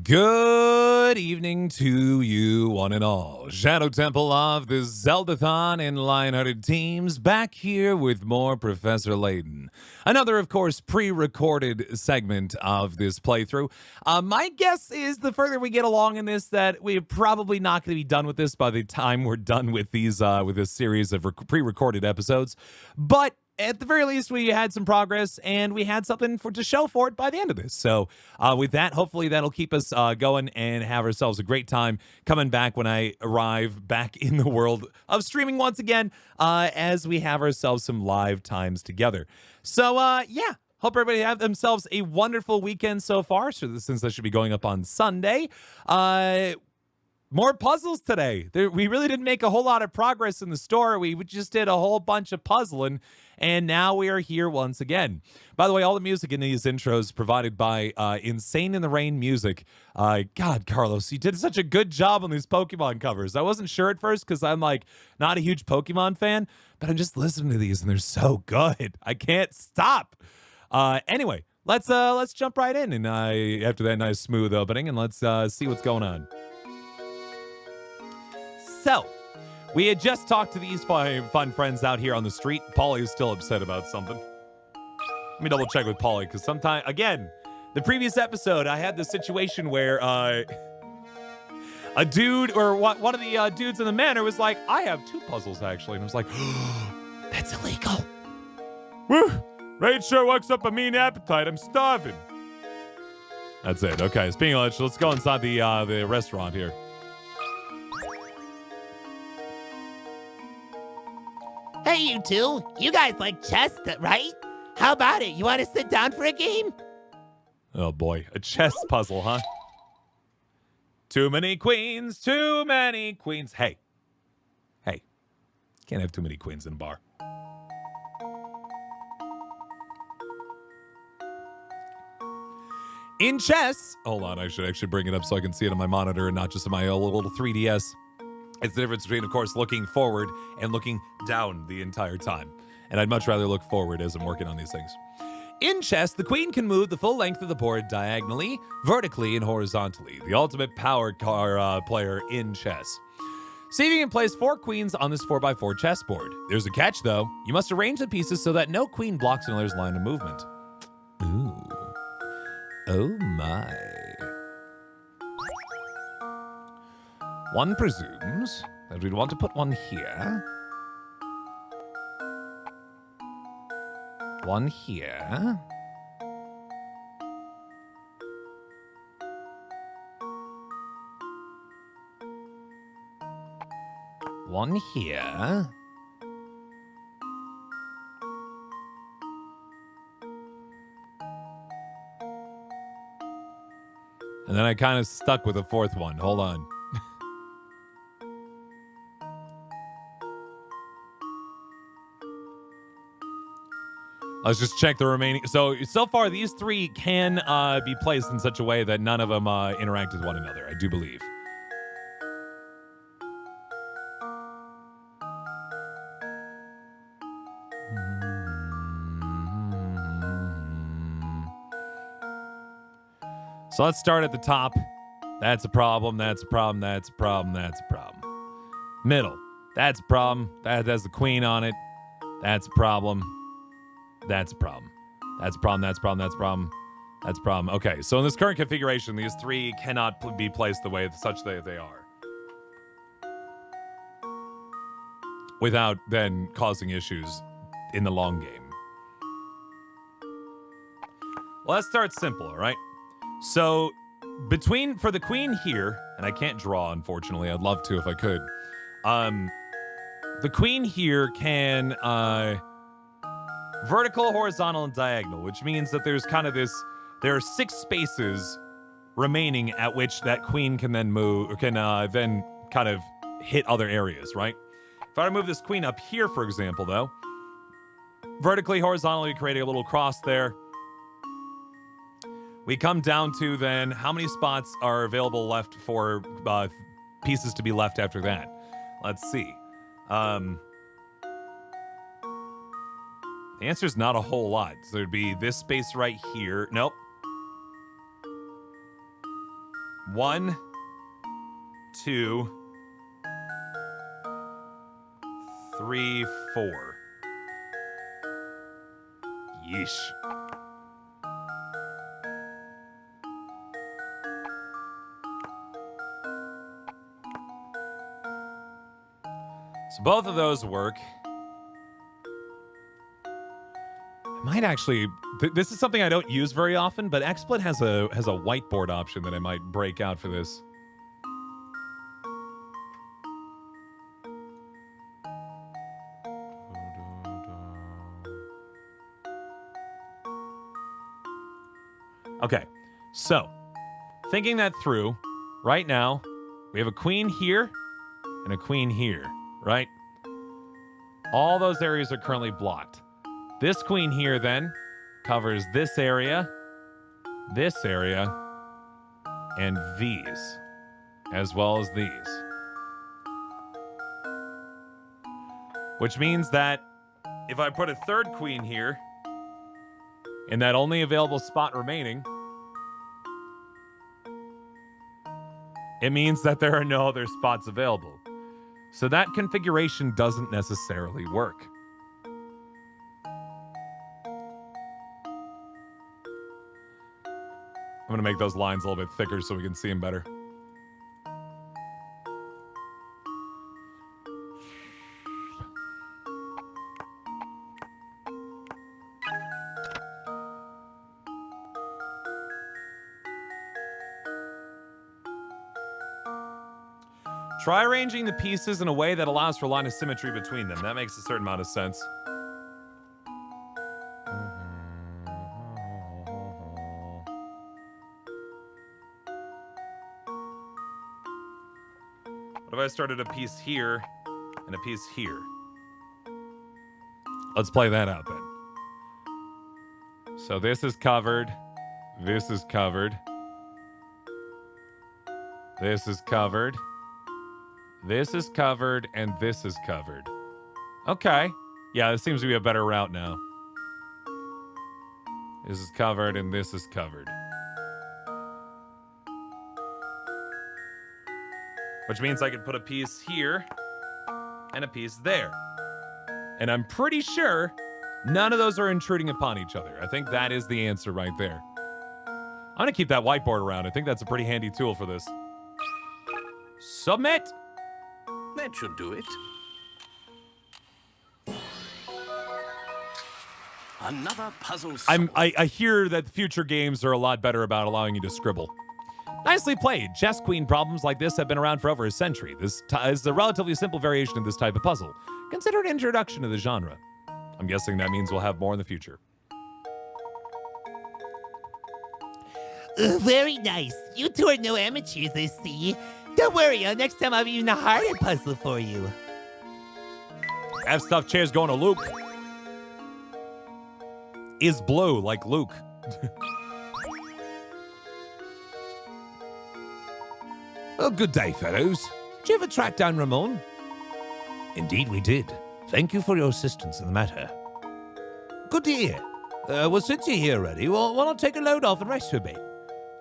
Good evening to you, one and all. Shadow Temple of the Zeldathon and Lionhearted teams back here with more Professor Layton. Another, of course, pre-recorded segment of this playthrough. My guess is the further we get along in this that we're probably not going to be done with this by the time we're done with these with this series of pre-recorded episodes. But at the very least, we had some progress, and we had something to show for it by the end of this. So with that, hopefully that'll keep us going and have ourselves a great time coming back when I arrive back in the world of streaming once again as we have ourselves some live times together. So, yeah. Hope everybody have themselves a wonderful weekend so far, since this should be going up on Sunday. More puzzles today. We really didn't make a whole lot of progress in the store. We just did a whole bunch of puzzling, and now we are here once again. By the way, all the music in these intros provided by Insane in the Rain Music. God, Carlos, you did such a good job on these Pokemon covers. I wasn't sure at first because I'm like not a huge Pokemon fan, but I'm just listening to these and they're so good. I can't stop. Anyway, let's jump right in, and after that nice smooth opening, and let's see what's going on. So, we had just talked to these fun friends out here on the street. Polly is still upset about something. Let me double check with Polly, because sometime, again, the previous episode, I had this situation where a dude, or one of the dudes in the manor was like, I have 2 puzzles, actually. And I was like, that's illegal. Woo! Raid sure works up a mean appetite. I'm starving. That's it. Okay, speaking of which, let's go inside the restaurant here. Hey, you two. You guys like chess, right? How about it? You want to sit down for a game? Oh, boy. A chess puzzle, huh? Too many queens, too many queens. Hey. Can't have too many queens in a bar. In chess, hold on, I should actually bring it up so I can see it on my monitor and not just on my little 3DS. It's the difference between, of course, looking forward and looking down the entire time. And I'd much rather look forward as I'm working on these things. In chess, the queen can move the full length of the board diagonally, vertically, and horizontally. The ultimate power player in chess. See if you can place 4 queens on this 4x4 chessboard. There's a catch, though. You must arrange the pieces so that no queen blocks another's line of movement. Ooh. Oh my. One presumes that we'd want to put one here. One here. One here. And then I kind of stuck with a 4th one. Hold on. Let's just check the remaining. So far, these 3 can be placed in such a way that none of them interact with one another, I do believe. So let's start at the top. That's a problem, that's a problem, that's a problem, that's a problem. Middle. That's a problem. That has the queen on it. That's a problem. That's a problem. That's a problem, that's a problem, that's a problem. That's a problem. Okay, so in this current configuration, these 3 cannot be placed the way such that they are. Without then causing issues in the long game. Well, let's start simple, all right? So, for the queen here, and I can't draw, unfortunately. I'd love to if I could. The queen here can vertical, horizontal, and diagonal, which means that there's kind of there are 6 spaces remaining at which that queen can then move, or can then kind of hit other areas, right? If I move this queen up here, for example, though, vertically, horizontally, creating a little cross there. We come down to then how many spots are available left for pieces to be left after that. Let's see. The answer is not a whole lot. So there'd be this space right here. Nope. 1, 2, 3, 4. Yeesh. So both of those work. I might actually. This is something I don't use very often, but XSplit has a whiteboard option that I might break out for this. Okay, so thinking that through, right now we have a queen here and a queen here, right? All those areas are currently blocked. This queen here then covers this area, and these, as well as these. Which means that if I put a third queen here, in that only available spot remaining, it means that there are no other spots available. So that configuration doesn't necessarily work. I'm going to make those lines a little bit thicker so we can see them better. Try arranging the pieces in a way that allows for line of symmetry between them. That makes a certain amount of sense. What if I started a piece here and a piece here? Let's play that out then. So this is covered. This is covered. This is covered. This is covered, and this is covered. Okay. Yeah, this seems to be a better route now. This is covered, and this is covered. Which means I could put a piece here and a piece there. And I'm pretty sure none of those are intruding upon each other. I think that is the answer right there. I'm going to keep that whiteboard around. I think that's a pretty handy tool for this. Submit! That should do it. Another puzzle solved. I hear that future games are a lot better about allowing you to scribble. Nicely played. Chess queen problems like this have been around for over a century. This is a relatively simple variation of this type of puzzle. Consider an introduction to the genre. I'm guessing that means we'll have more in the future. Very nice. You two are no amateurs, I see. Don't worry, next time I'll have even a harder puzzle for you. Have stuffed chairs going to Luke. Is blue like Luke. Oh, good day, fellows. Did you ever track down Ramon? Indeed, we did. Thank you for your assistance in the matter. Good to hear. Well, since you're here already, well, why not take a load off and rest for a bit?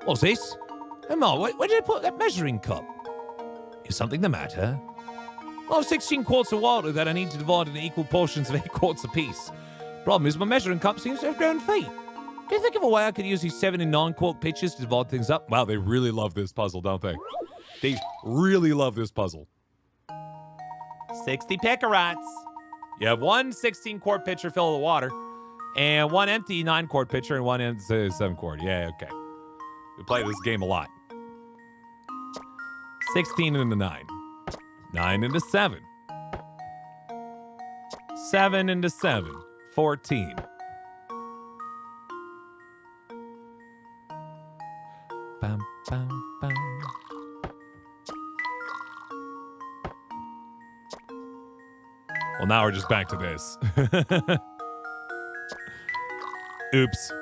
What's this? Emma, where did I put that measuring cup? Is something the matter? I have 16 quarts of water that I need to divide into equal portions of 8 quarts apiece. Problem is, my measuring cup seems to have grown feet. Can you think of a way I could use these 7 and 9 quart pitchers to divide things up? Wow, they really love this puzzle, don't they? They really love this puzzle. 60 picarots. You have one 16-quart pitcher filled with water, and one empty 9-quart pitcher, and one 7-quart. Yeah, okay. We play this game a lot. 16 into 9. 9 into 7. 7 into 7. 14. Bum, bum, bum. Well, now we're just back to this. Oops.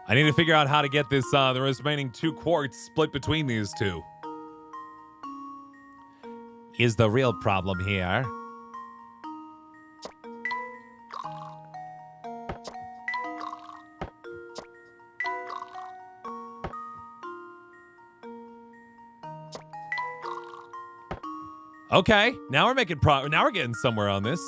I need to figure out how to get this, the remaining 2 quartz split between these two. Is the real problem here. Okay, now we're making now we're getting somewhere on this.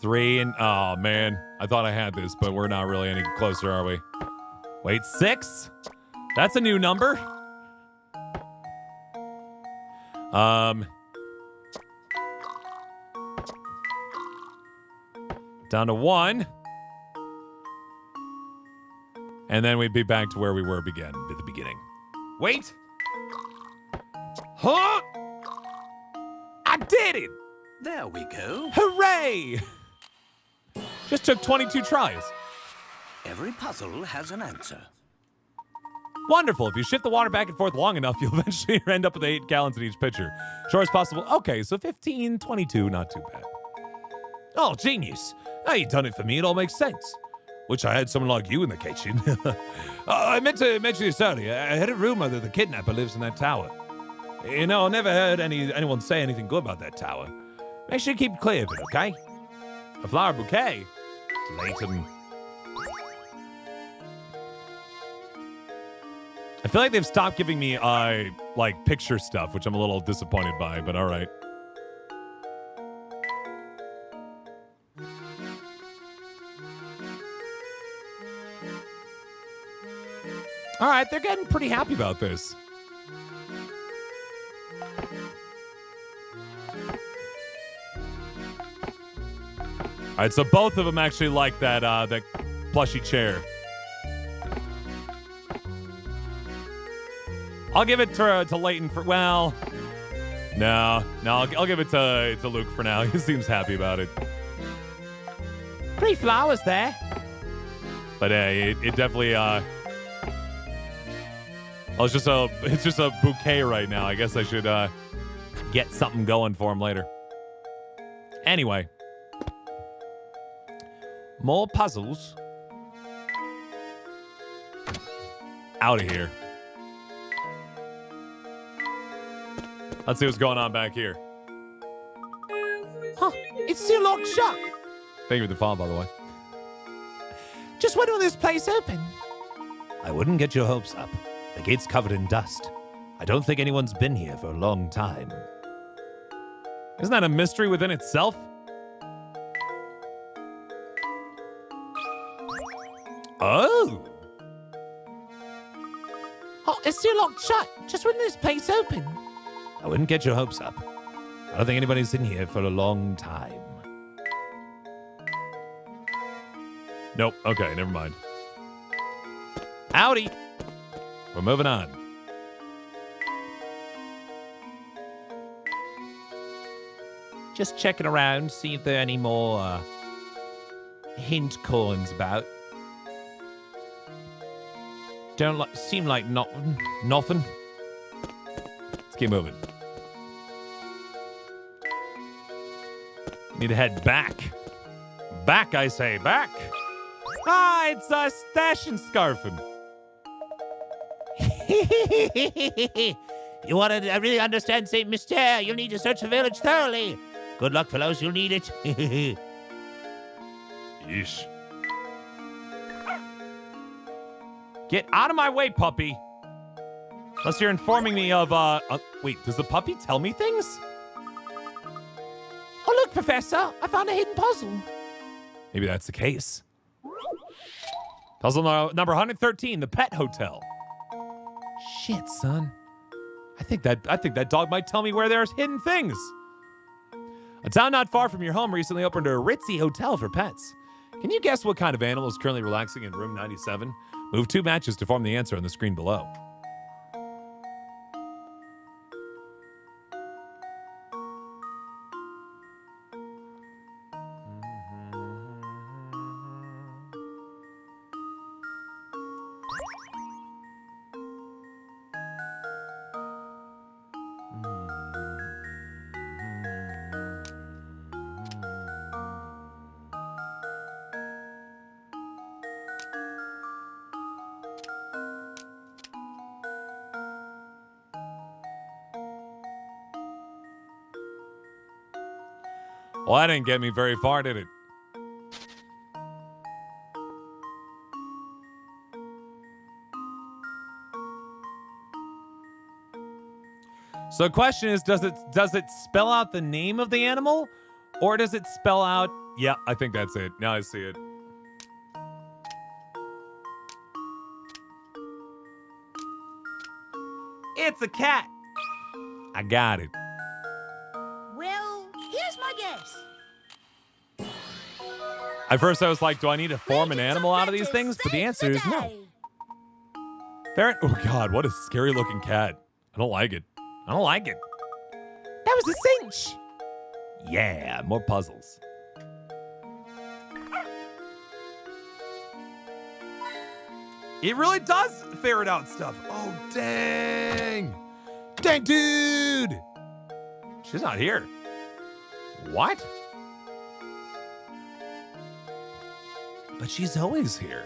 Three and oh man, I thought I had this, but we're not really any closer, are we? Wait, 6? That's a new number. Down to 1. And then we'd be back to where we were at the beginning. Wait. Huh? I did it! There we go. Hooray! Just took 22 tries. Every puzzle has an answer. Wonderful. If you shift the water back and forth long enough, you'll eventually end up with 8 gallons in each pitcher. Sure as possible. Okay, so 15, 22, not too bad. Oh, genius. Now you've done it for me. It all makes sense. Wish I had someone like you in the kitchen. I meant to mention this earlier. I had a rumor that the kidnapper lives in that tower. You know, I never heard anyone say anything good about that tower. Make sure you keep clear of it, okay? A flower bouquet? Layton. I feel like they've stopped giving me, like, picture stuff, which I'm a little disappointed by, but all right. All right, they're getting pretty happy about this. All right, so both of them actually like that that plushy chair. I'll give it to Layton for, well, no, I'll give it to Luke for now. He seems happy about it. Pretty flowers there. But hey, it definitely oh, it's just a bouquet right now. I guess I should get something going for him later. Anyway, more puzzles. Out of here. Let's see what's going on back here. Huh, it's still locked shut. Thank you for the follow, by the way. Just when will this place open? I wouldn't get your hopes up. The gate's covered in dust. I don't think anyone's been here for a long time. Isn't that a mystery within itself? Oh! Oh, it's still locked shut. Just when this place open? I wouldn't get your hopes up. I don't think anybody's in here for a long time. Nope. Okay, never mind. Howdy. We're moving on. Just checking around, see if there are any more hint coins about. Don't seem like nothing. Let's keep moving. Need to head back. Back, I say, back. Ah, it's Stash and Scarfin. You want to really understand St. Mystere, you'll need to search the village thoroughly. Good luck, fellows, you'll need it. Yeesh. Get out of my way, puppy. Unless you're informing me of, wait, does the puppy tell me things? Oh, look, Professor, I found a hidden puzzle. Maybe that's the case. Puzzle number 113, the pet hotel. Shit, son. I think that dog might tell me where there's hidden things. A town not far from your home recently opened a ritzy hotel for pets. Can you guess what kind of animal is currently relaxing in room 97? Move 2 matches to form the answer on the screen below. Well, that didn't get me very far, did it? So the question is, does it spell out the name of the animal? Or does it spell out... Yeah, I think that's it. Now I see it. It's a cat. I got it. Well, here's my guess. At first I was like, do I need to form an animal out of these things? But the answer is no. Ferret. Oh, God, what a scary looking cat. I don't like it. I don't like it. That was a cinch. Yeah, more puzzles. It really does ferret out stuff. Oh, dang. Dang, dude. She's not here. What? But she's always here.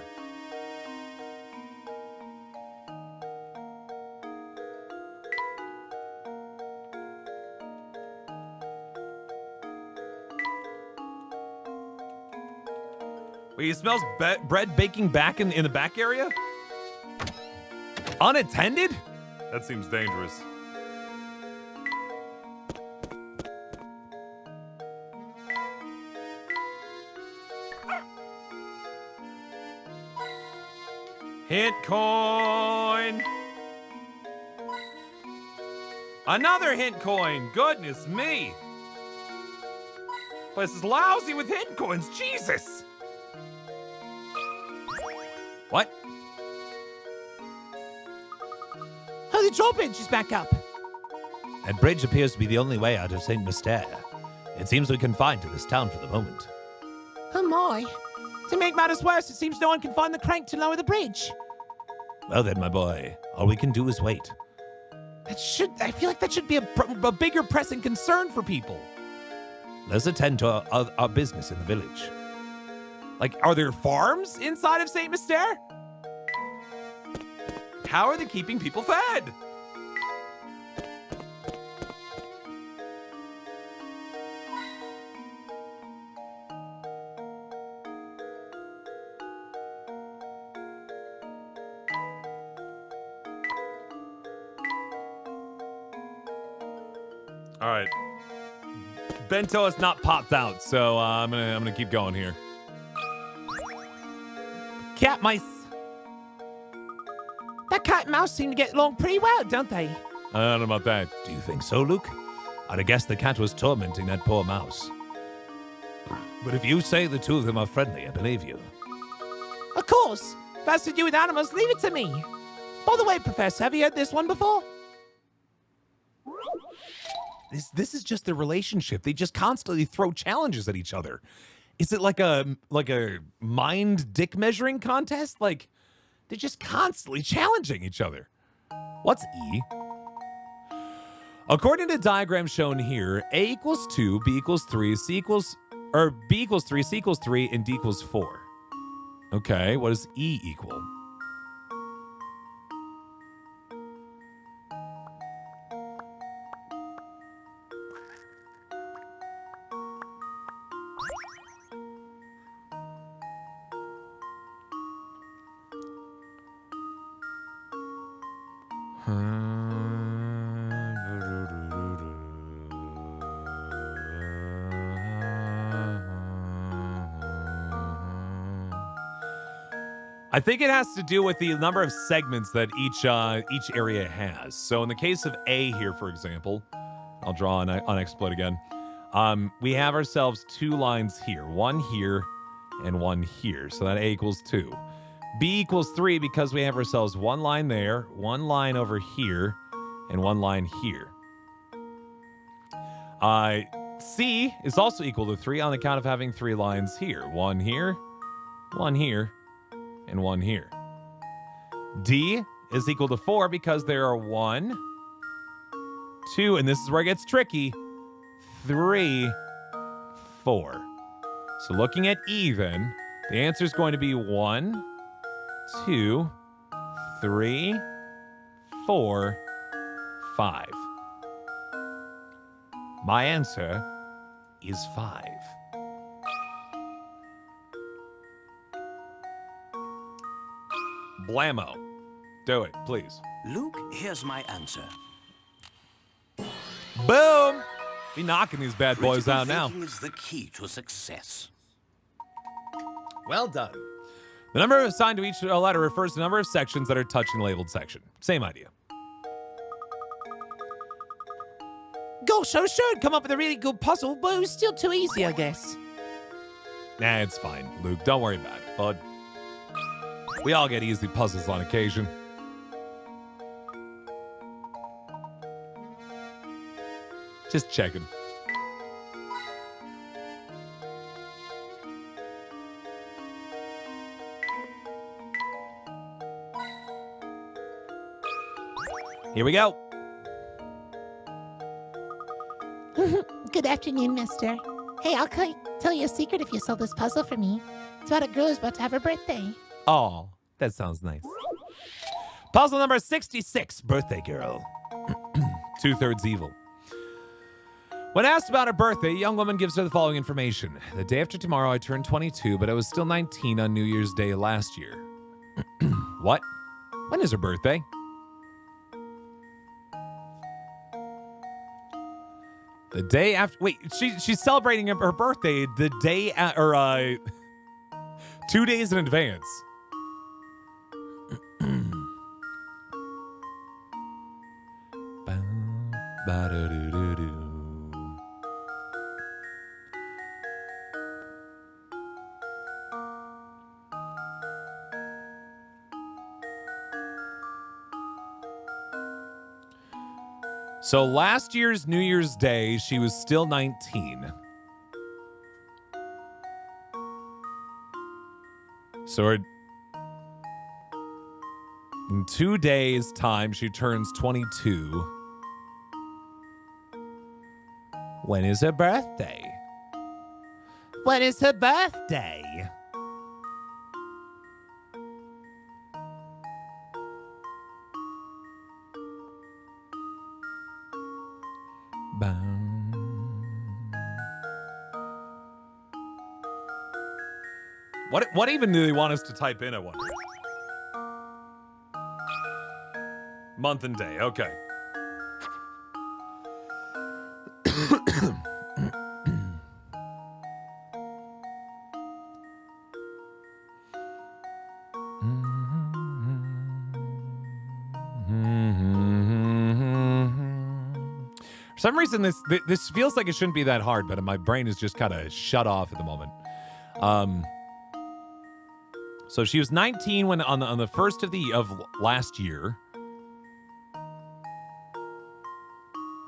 Wait, he smells bread baking back in the back area? Unattended? That seems dangerous. Hint coin. Another hint coin. Goodness me. This is lousy with hint coins. Jesus. What? Oh, the drawbridge is back up. That bridge appears to be the only way out of St. Mystere. It seems we're confined to this town for the moment. Oh my. To make matters worse, it seems no one can find the crank to lower the bridge. Well then, my boy, all we can do is wait. I feel like that should be a bigger pressing concern for people. Let's attend to our business in the village. Like, are there farms inside of St. Mystere? How are they keeping people fed? All right. Bento has not popped out, so I'm gonna keep going here. Cat mice. That cat and mouse seem to get along pretty well, don't they? I don't know about that. Do you think so, Luke? I'd have guessed the cat was tormenting that poor mouse. But if you say the two of them are friendly, I believe you. Of course. If that's to do with animals, leave it to me. By the way, Professor, have you heard this one before? This is just their relationship. They just constantly throw challenges at each other. Is it like a mind dick measuring contest? Like, they're just constantly challenging each other. What's E? According to the diagram shown here, A equals 2, B equals 3, B equals 3, C equals 3, and D equals 4. Okay, what does E equal? I think it has to do with the number of segments that each area has. So in the case of A here, for example, I'll draw on XSplit again. We have ourselves two lines here, one here and one here. So that A equals 2. B equals 3 because we have ourselves one line there, one line over here, and one line here. C is also equal to 3 on account of having 3 lines here. One here, and one here. D is equal to 4 because there are 1, 2, and this is where it gets tricky, 3, 4. So looking at E then, the answer is going to be 1, 2, 3, 4, 5. My answer, is 5. Blammo. Do it, please. Luke, here's my answer. Boom! Be knocking these bad boys Critical out now. thinking is the key to success. Well done. The number assigned to each letter refers to the number of sections that are touching the labeled section. Same idea. Gosh, I should come up with a really good puzzle, but it was still too easy, I guess. Nah, it's fine, Luke. Don't worry about it, bud. We all get easy puzzles on occasion. Just checking. Here we go. Good afternoon, mister. Hey, I'll tell you a secret if you solve this puzzle for me. It's about a girl who's about to have her birthday. Oh, that sounds nice. Puzzle number 66, Birthday Girl. 2/3 evil. When asked about her birthday, a young woman gives her the following information. The day after tomorrow, I turned 22, but I was still 19 on New Year's Day last year. What? When is her birthday? The day after. Wait, she's celebrating her birthday the day or 2 days in advance. Ba-da-doo-doo-doo. So last year's New Year's Day, she was still 19. So in 2 days' time, she turns 22. When is her birthday? When is her birthday? What even do they want us to type in, I wonder? Month and day, okay. For some reason, this feels like it shouldn't be that hard, but my brain is just kind of shut off at the moment. So she was 19 when on the first of last year.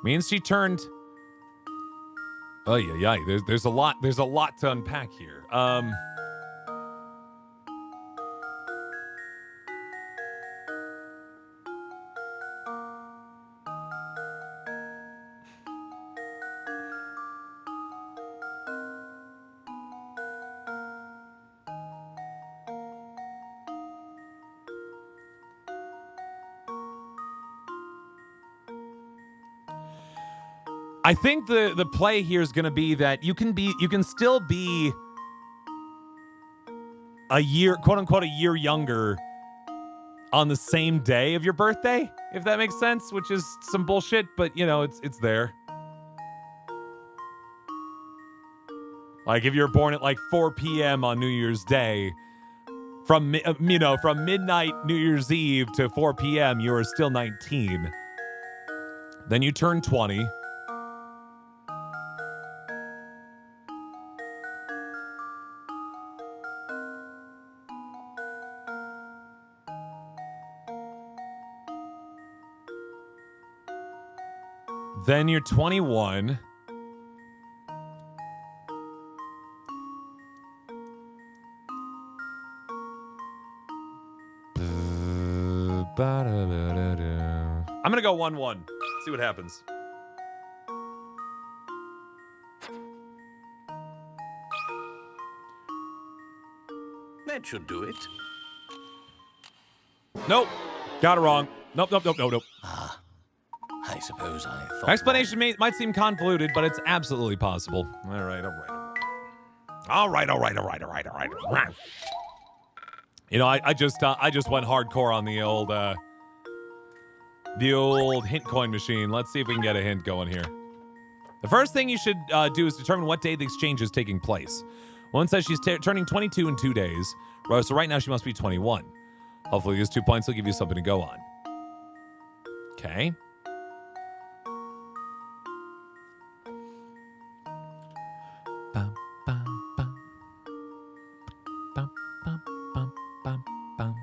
Means she turned. Oh yeah. There's a lot to unpack here. I think the play here is going to be that you can still be a year, quote unquote, a year younger on the same day of your birthday, if that makes sense, which is some bullshit, but it's there. Like if you're born at like 4 p.m. on New Year's Day, from midnight New Year's Eve to 4 p.m. you are still 19. Then you turn 20. Then you're 21. I'm going to go 1-1. See what happens. That should do it. Nope. Got it wrong. Nope. I I suppose I thought. Explanation might seem convoluted, but it's absolutely possible. All right. You know, I just went hardcore on the old hint coin machine. Let's see if we can get a hint going here. The first thing you should do is determine what day the exchange is taking place. One says she's turning 22 in 2 days. So right now she must be 21. Hopefully these 2 points will give you something to go on. Okay. Bum, bum, bum. Bum, bum, bum, bum, bum.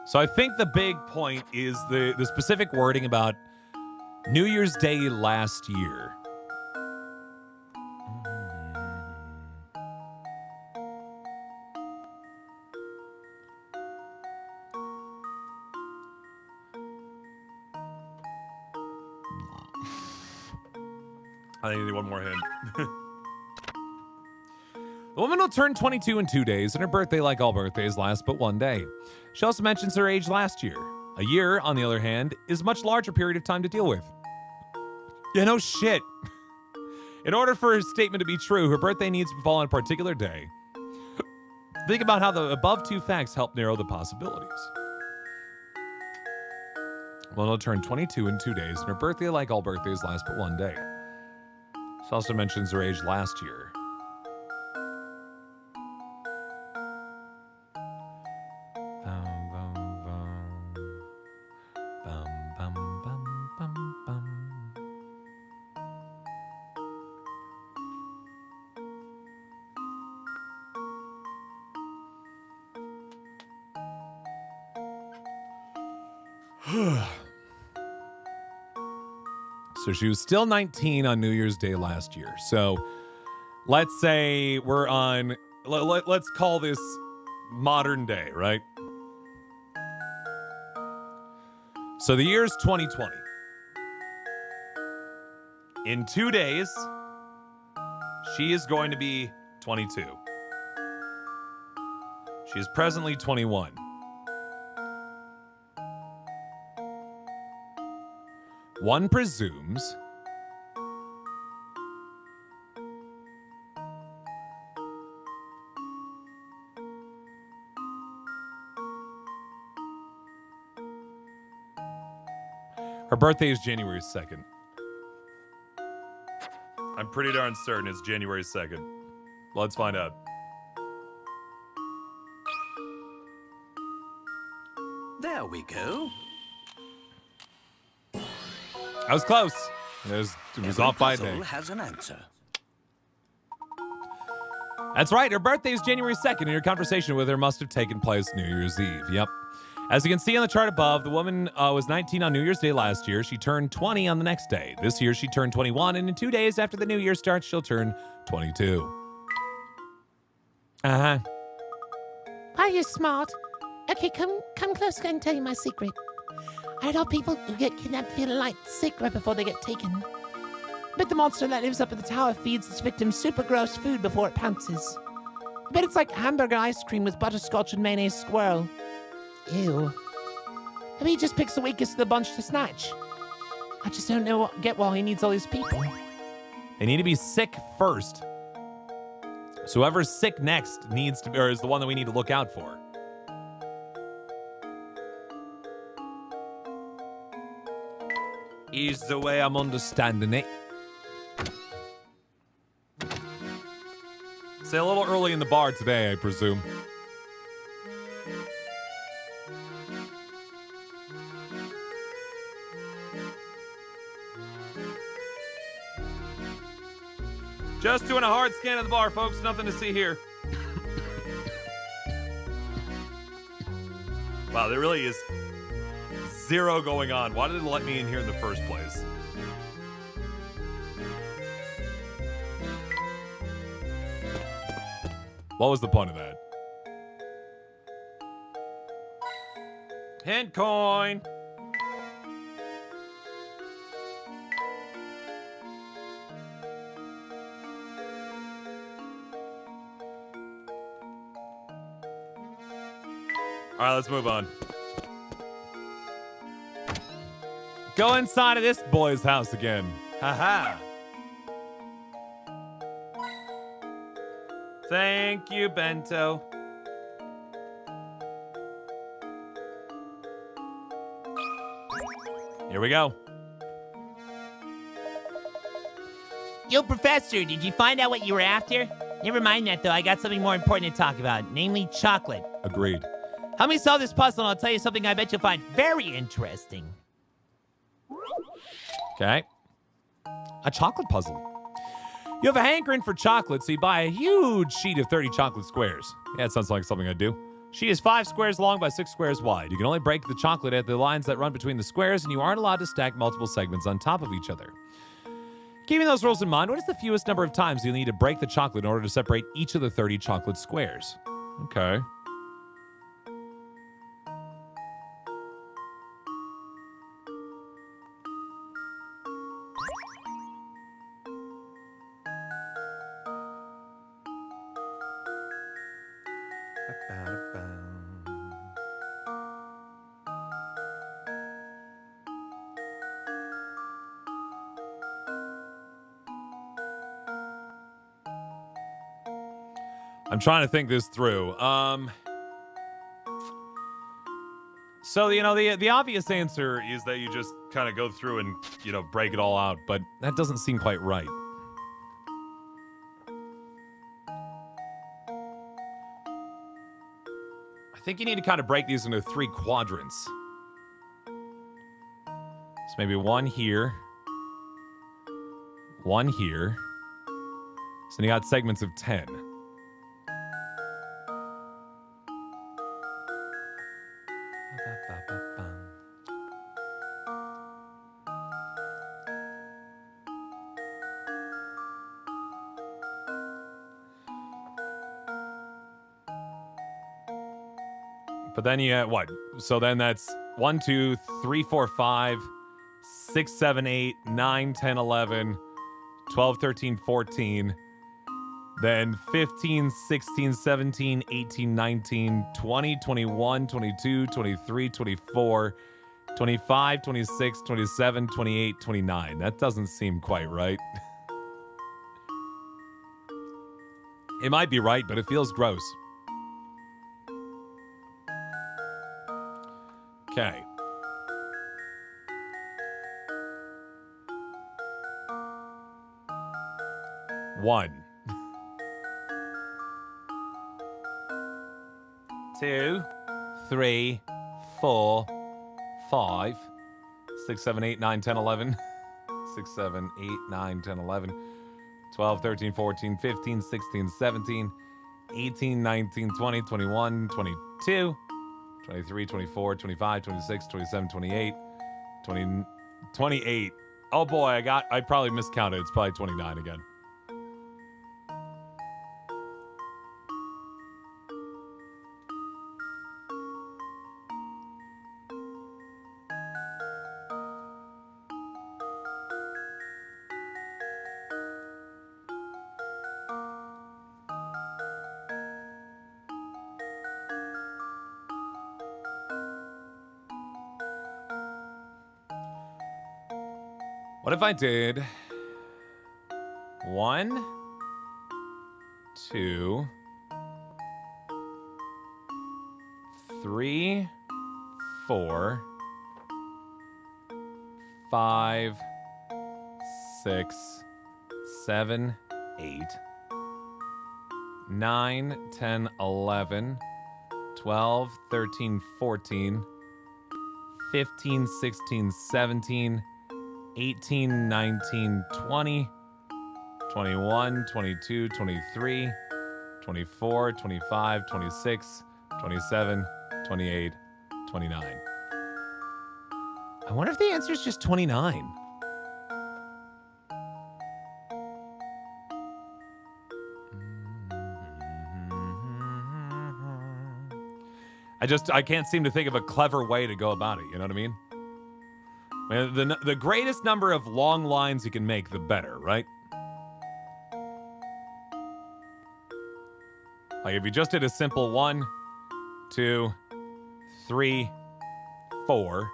So I think the big point is the specific wording about New Year's Day last year. I think I need one more hint. The woman will turn 22 in 2 days, and her birthday, like all birthdays, lasts but 1 day. She also mentions her age last year. A year, on the other hand, is a much larger period of time to deal with. Yeah, no shit. In order for her statement to be true, her birthday needs to fall on a particular day. Think about how the above 2 facts help narrow the possibilities. Well, will turn 22 in 2 days, and her birthday, like all birthdays, lasts but 1 day. She also mentions her age last year. So she was still 19 on New Year's Day last year. So let's say we're on, let's call this modern day, right? So the year's 2020. In 2 days, she is going to be 22. She is presently 21. One presumes her birthday is January 2nd. I'm pretty darn certain it's January 2nd. Let's find out. There we go. I was close. It was Every off by a puzzle day. has an answer. That's right. Her birthday is January 2nd, and your conversation with her must have taken place New Year's Eve. Yep. As you can see on the chart above, the woman was 19 on New Year's Day last year. She turned 20 on the next day. This year, she turned 21, and in 2 days after the new year starts, she'll turn 22. Uh-huh. Are you smart? Okay, come closer and tell you my secret. I heard all people who get kidnapped feel light, sick right before they get taken. Bet the monster that lives up at the tower feeds its victims super gross food before it pounces. I bet it's like hamburger ice cream with butterscotch and mayonnaise squirrel. Ew. Maybe he just picks the weakest of the bunch to snatch. I just don't get why he needs all these people. They need to be sick first. So whoever's sick next is the one that we need to look out for. Is the way I'm understanding it. Say a little early in the bar today, I presume. Just doing a hard scan of the bar, folks. Nothing to see here. Wow, there really is zero going on. Why did it let me in here in the first place? What was the point of that? Hint coin. All right, let's move on. Go inside of this boy's house again. Haha. Thank you, Bento. Here we go. Yo, Professor, did you find out what you were after? Never mind that, though. I got something more important to talk about, namely chocolate. Agreed. Help me solve this puzzle, and I'll tell you something I bet you'll find very interesting. Okay. A chocolate puzzle. You have a hankering for chocolate, so you buy a huge sheet of 30 chocolate squares. Yeah, it sounds like something I'd do. Sheet is 5 squares long by 6 squares wide. You can only break the chocolate at the lines that run between the squares, and you aren't allowed to stack multiple segments on top of each other. Keeping those rules in mind, what is the fewest number of times you'll need to break the chocolate in order to separate each of the 30 chocolate squares? Okay. I'm trying to think this through. So, you know, the obvious answer is that you just kind of go through and, you know, break it all out, but that doesn't seem quite right. I think you need to kind of break these into 3 quadrants. So maybe 1 here, 1 here. So you got segments of 10. But then you get what? So then that's 1, 2, 3, 4, 5, 6, 7, 8, 9, 10, 11, 12, 13, 14. Then 15, 16, 17, 18, 19, 20, 21, 22, 23, 24, 25, 26, 27, 28, 29. That doesn't seem quite right. It might be right, but it feels gross. Okay. One. 2, 3, 4, 5, 6, 7, 8, 9, 10, 11. 6, 7, 8, 9, 10, 11. 12, 13, 14, 15, 16, 17, 18, 19, 20, 21, 22, 23, 24, 25, 26, 27, 28, 20, 28. Oh boy, I probably miscounted. It's probably 29 again. What if I did 1, 2, 3, 4, 5, 6, 7, 8, 9, 10, 11, 12, 13, 14, 15, 16, 17, 18, 19, 20, 21, 22, 23, 24, 25, 26, 27, 28, 29. I wonder if the answer is just 29. I can't seem to think of a clever way to go about it, you know what I mean? I mean, the greatest number of long lines you can make, the better, right? Like if you just did a simple 1, 2, 3, 4.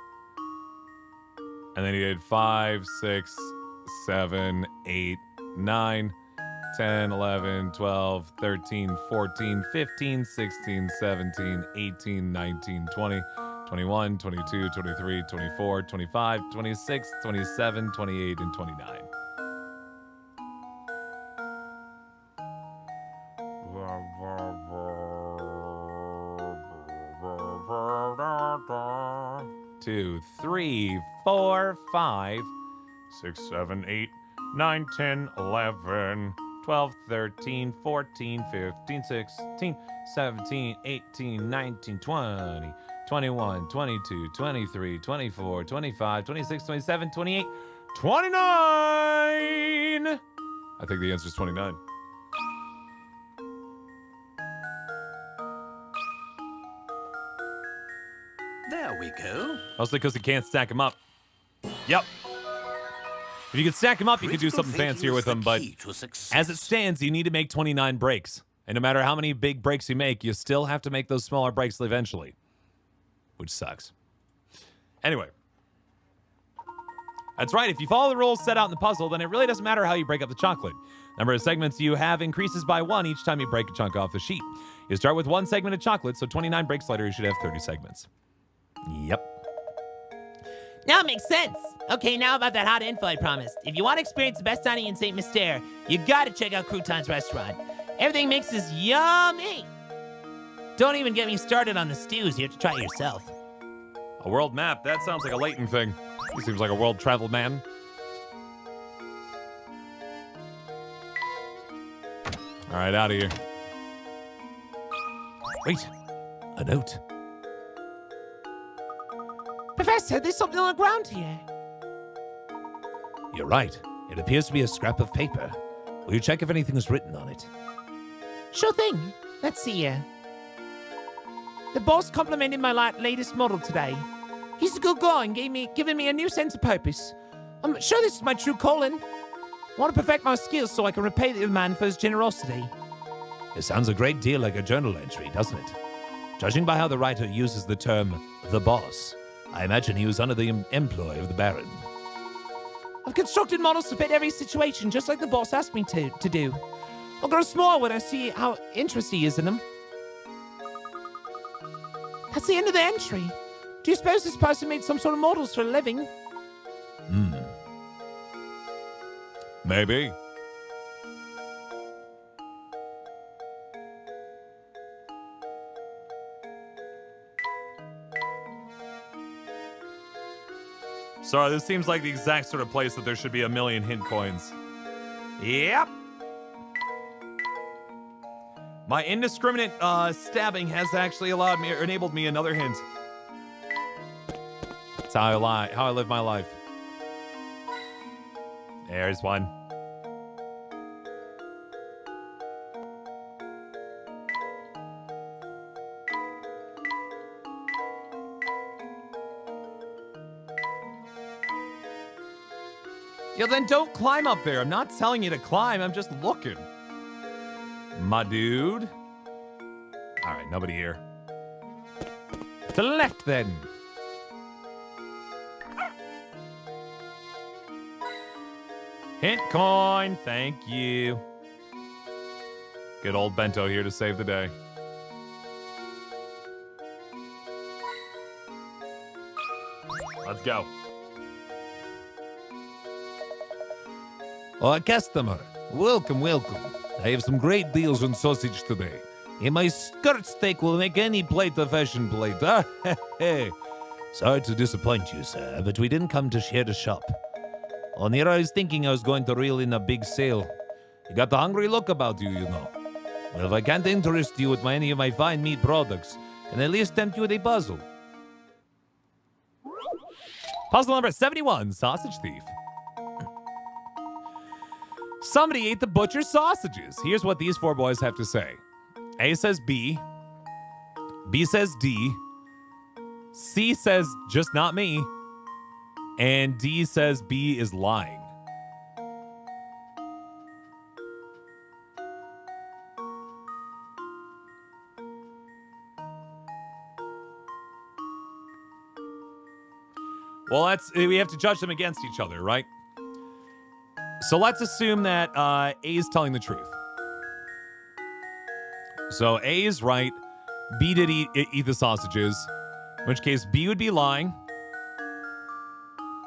And then he did 5, 6, 7, 8, 9, 10, 11, 12, 13, 14, 15, 16, 17, 18, 19, 20, 21, 22, 23, 24, 25, 26, 27, 28, and 29. Two, 3, 4, 5, 6, 7, 8, 9, 10, 11, 12, 13, 14, 15, 16, 17, 18, 19, 20, 21, 22, 23, 24, 25, 26, 27, 28, 29! I think the answer is 29. There we go. Mostly because he can't stack them up. Yep. If you could stack them up, you could do Critical something thinking fancier is with the them, but key to success. as it stands, you need to make 29 breaks. And no matter how many big breaks you make, you still have to make those smaller breaks eventually. Which sucks. Anyway. That's right, if you follow the rules set out in the puzzle, then it really doesn't matter how you break up the chocolate. Number of segments you have increases by 1 each time you break a chunk off the sheet. You start with 1 segment of chocolate, so 29 breaks later, you should have 30 segments. Yep. Now it makes sense. Okay, now about that hot info I promised. If you want to experience the best dining in St. Mystere, you gotta check out Crouton's restaurant. Everything makes is yummy. Don't even get me started on the stews. You have to try it yourself. A world map? That sounds like a Layton thing. He seems like a world travel man. All right, out of here. Wait, a note. Professor, there's something on the ground here. You're right. It appears to be a scrap of paper. Will you check if anything's written on it? Sure thing. Let's see here. The boss complimented my latest model today. He's a good guy and given me a new sense of purpose. I'm sure this is my true calling. I want to perfect my skills so I can repay the man for his generosity. It sounds a great deal like a journal entry, doesn't it? Judging by how the writer uses the term the boss, I imagine he was under the employ of the Baron. I've constructed models to fit every situation, just like the boss asked me to do. I'll grow small when I see how interested he is in them. That's the end of the entry. Do you suppose this person made some sort of models for a living? Maybe. Sorry, this seems like the exact sort of place that there should be a million hint coins. Yep. My indiscriminate stabbing has actually enabled me another hint. That's how I live my life. There's one. Yeah, then don't climb up there. I'm not telling you to climb. I'm just looking. My dude. All right, nobody here. To the left, then. Hint coin. Thank you. Good old Bento here to save the day. Let's go. Oh, customer. Welcome, welcome. I have some great deals on sausage today. And my skirt steak will make any plate a fashion plate. Ah, sorry to disappoint you, sir, but we didn't come to share the shop. On here, I was thinking I was going to reel in a big sale. You got the hungry look about you, you know. Well, if I can't interest you with any of my fine meat products, then at least tempt you with a puzzle. Puzzle number 71, Sausage Thief. Somebody ate the butcher's sausages. Here's what these 4 boys have to say. A says B. B says D. C says just not me. And D says B is lying. Well, we have to judge them against each other, right? So let's assume that A is telling the truth. So A is right. B did eat the sausages, in which case B would be lying.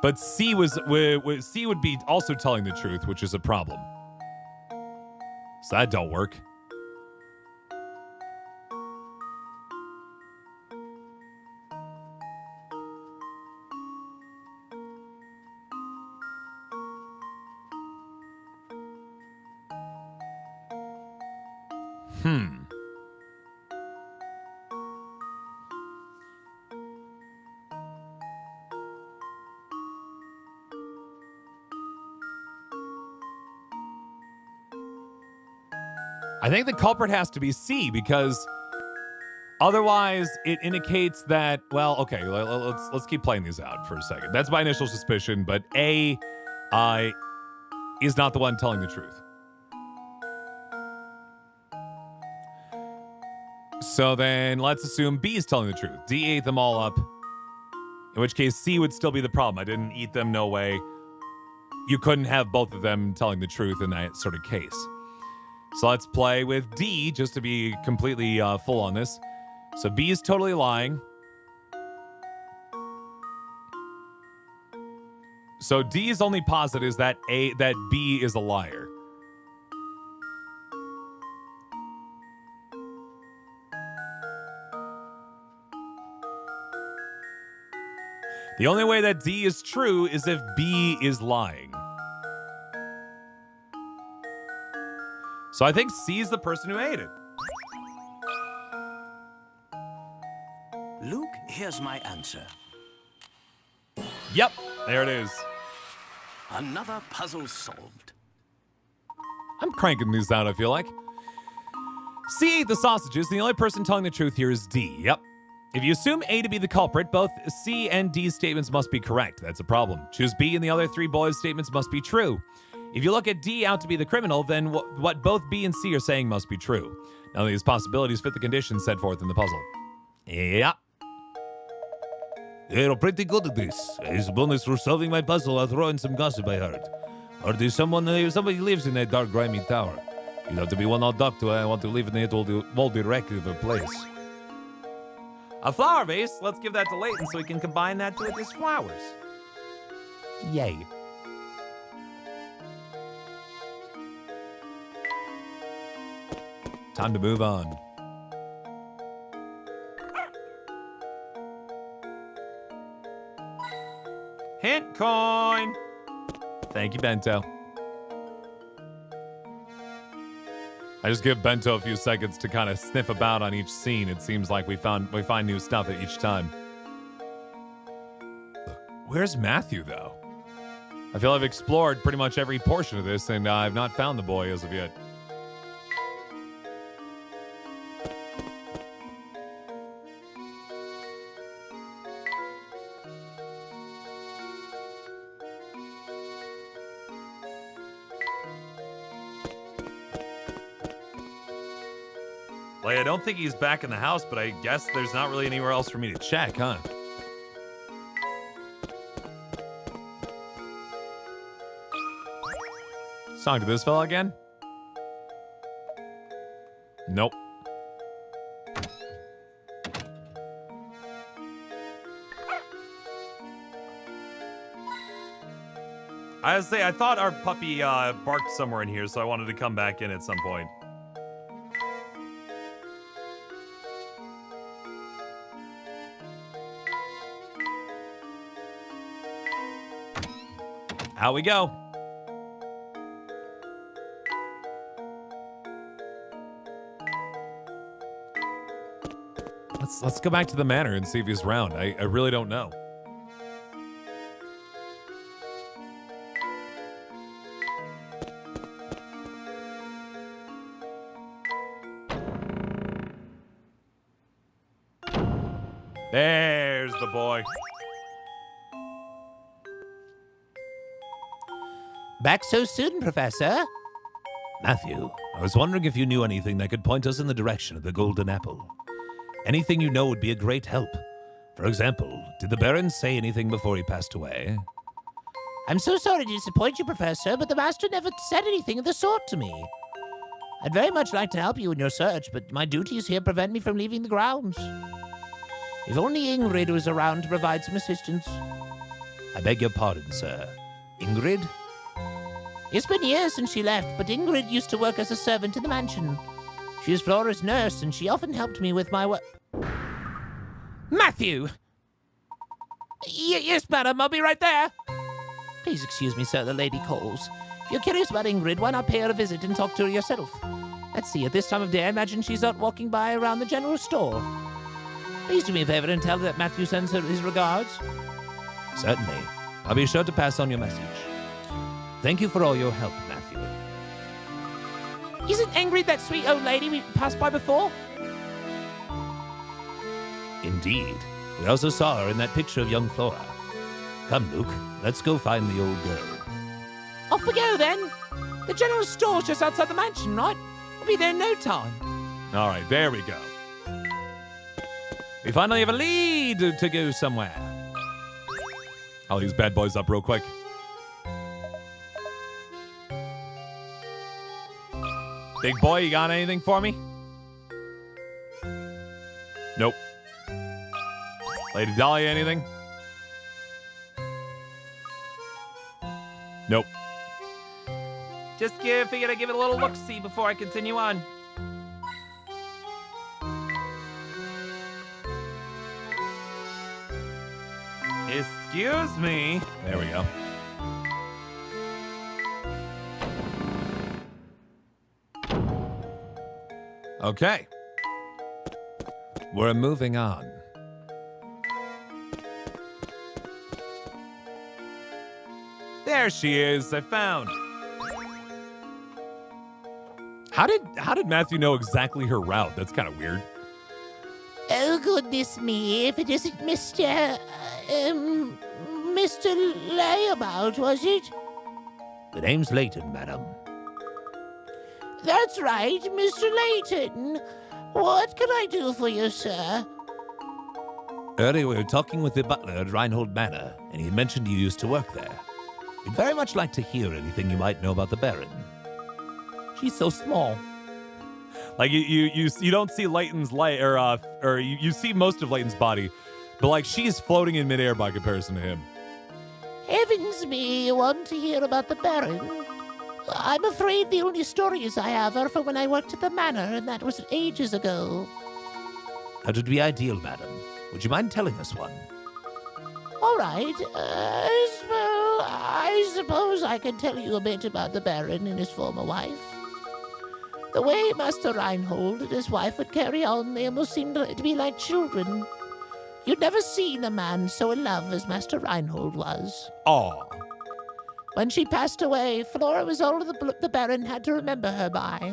But C would be also telling the truth, which is a problem. So that don't work. I think the culprit has to be C because otherwise it indicates that, well, okay, let's keep playing these out for a second. That's my initial suspicion, but A is not the one telling the truth. So then let's assume B is telling the truth. D ate them all up, in which case C would still be the problem. I didn't eat them, no way. You couldn't have both of them telling the truth in that sort of case. So let's play with D just to be completely full on this. So B is totally lying. So D's only posit is that B is a liar. The only way that D is true is if B is lying. So I think C is the person who ate it. Luke, here's my answer. Yep, there it is. Another puzzle solved. I'm cranking these out, I feel like. C ate the sausages. The only person telling the truth here is D. Yep. If you assume A to be the culprit, both C and D's statements must be correct. That's a problem. Choose B and the other three boys' statements must be true. If you look at D out to be the criminal, then what both B and C are saying must be true. None of these possibilities fit the conditions set forth in the puzzle. Yeah. You're pretty good at this. As a bonus for solving my puzzle, I'll throw in some gossip I heard. Or there's somebody lives in that dark, grimy tower. You'd have to be one old doctor. I want to live in that moldy wreck of a place. A flower vase. Let's give that to Layton so we can combine that with his flowers. Yay. Time to move on. Hint coin. Thank you, Bento. I just give Bento a few seconds to kind of sniff about on each scene. It seems like we find new stuff at each time. Where's Matthew, though? I feel I've explored pretty much every portion of this, and I've not found the boy as of yet. Like, I don't think he's back in the house, but I guess there's not really anywhere else for me to check, huh? Talk to this fella again? Nope. I was say I thought our puppy barked somewhere in here, so I wanted to come back in at some point. Out we go. Let's go back to the manor and see if he's around. I really don't know. There's the boy. Back so soon, Professor? Matthew, I was wondering if you knew anything that could point us in the direction of the Golden Apple. Anything you know would be a great help. For example, did the Baron say anything before he passed away? I'm so sorry to disappoint you, Professor, but the Master never said anything of the sort to me. I'd very much like to help you in your search, but my duties here prevent me from leaving the grounds. If only Ingrid was around to provide some assistance. I beg your pardon, sir. Ingrid? It's been years since she left, but Ingrid used to work as a servant in the mansion. She is Flora's nurse, and she often helped me with my work. Matthew! Yes, madam, I'll be right there. Please excuse me, sir, the lady calls. If you're curious about Ingrid, why not pay her a visit and talk to her yourself? Let's see, at this time of day, I imagine she's out walking by around the general store. Please do me a favor and tell her that Matthew sends her his regards. Certainly. I'll be sure to pass on your message. Thank you for all your help, Matthew. Isn't Ingrid that sweet old lady we passed by before? Indeed. We also saw her in that picture of young Flora. Come, Luke, let's go find the old girl. Off we go, then. The general store's just outside the mansion, right? We'll be there in no time. All right, there we go. We finally have a lead to go somewhere. I'll these bad boys up real quick. Big boy, you got anything for me? Nope. Lady Dahlia, anything? Nope. Just figured I'd give it a little look-see before I continue on. Excuse me. There we go. Okay. We're moving on. There she is. I found. How did Matthew know exactly her route? That's kind of weird. Oh, goodness me, if it isn't Mr. Layabout, was it? The name's Layton, madam. That's right, Mr. Layton. What can I do for you, sir? Earlier we were talking with the butler at Reinhold Manor, and he mentioned you used to work there. We'd very much like to hear anything you might know about the Baron. She's so small. Like you don't see Layton's light, or you see most of Layton's body, but like she's floating in midair by comparison to him. Heavens me, you want to hear about the Baron? I'm afraid the only stories I have are from when I worked at the manor, and that was ages ago. That would be ideal, madam. Would you mind telling us one? All right, I suppose I can tell you a bit about the Baron and his former wife. The way Master Reinhold and his wife would carry on, they almost seemed to be like children. You'd never seen a man so in love as Master Reinhold was. Aw. When she passed away, Flora was all the Baron had to remember her by.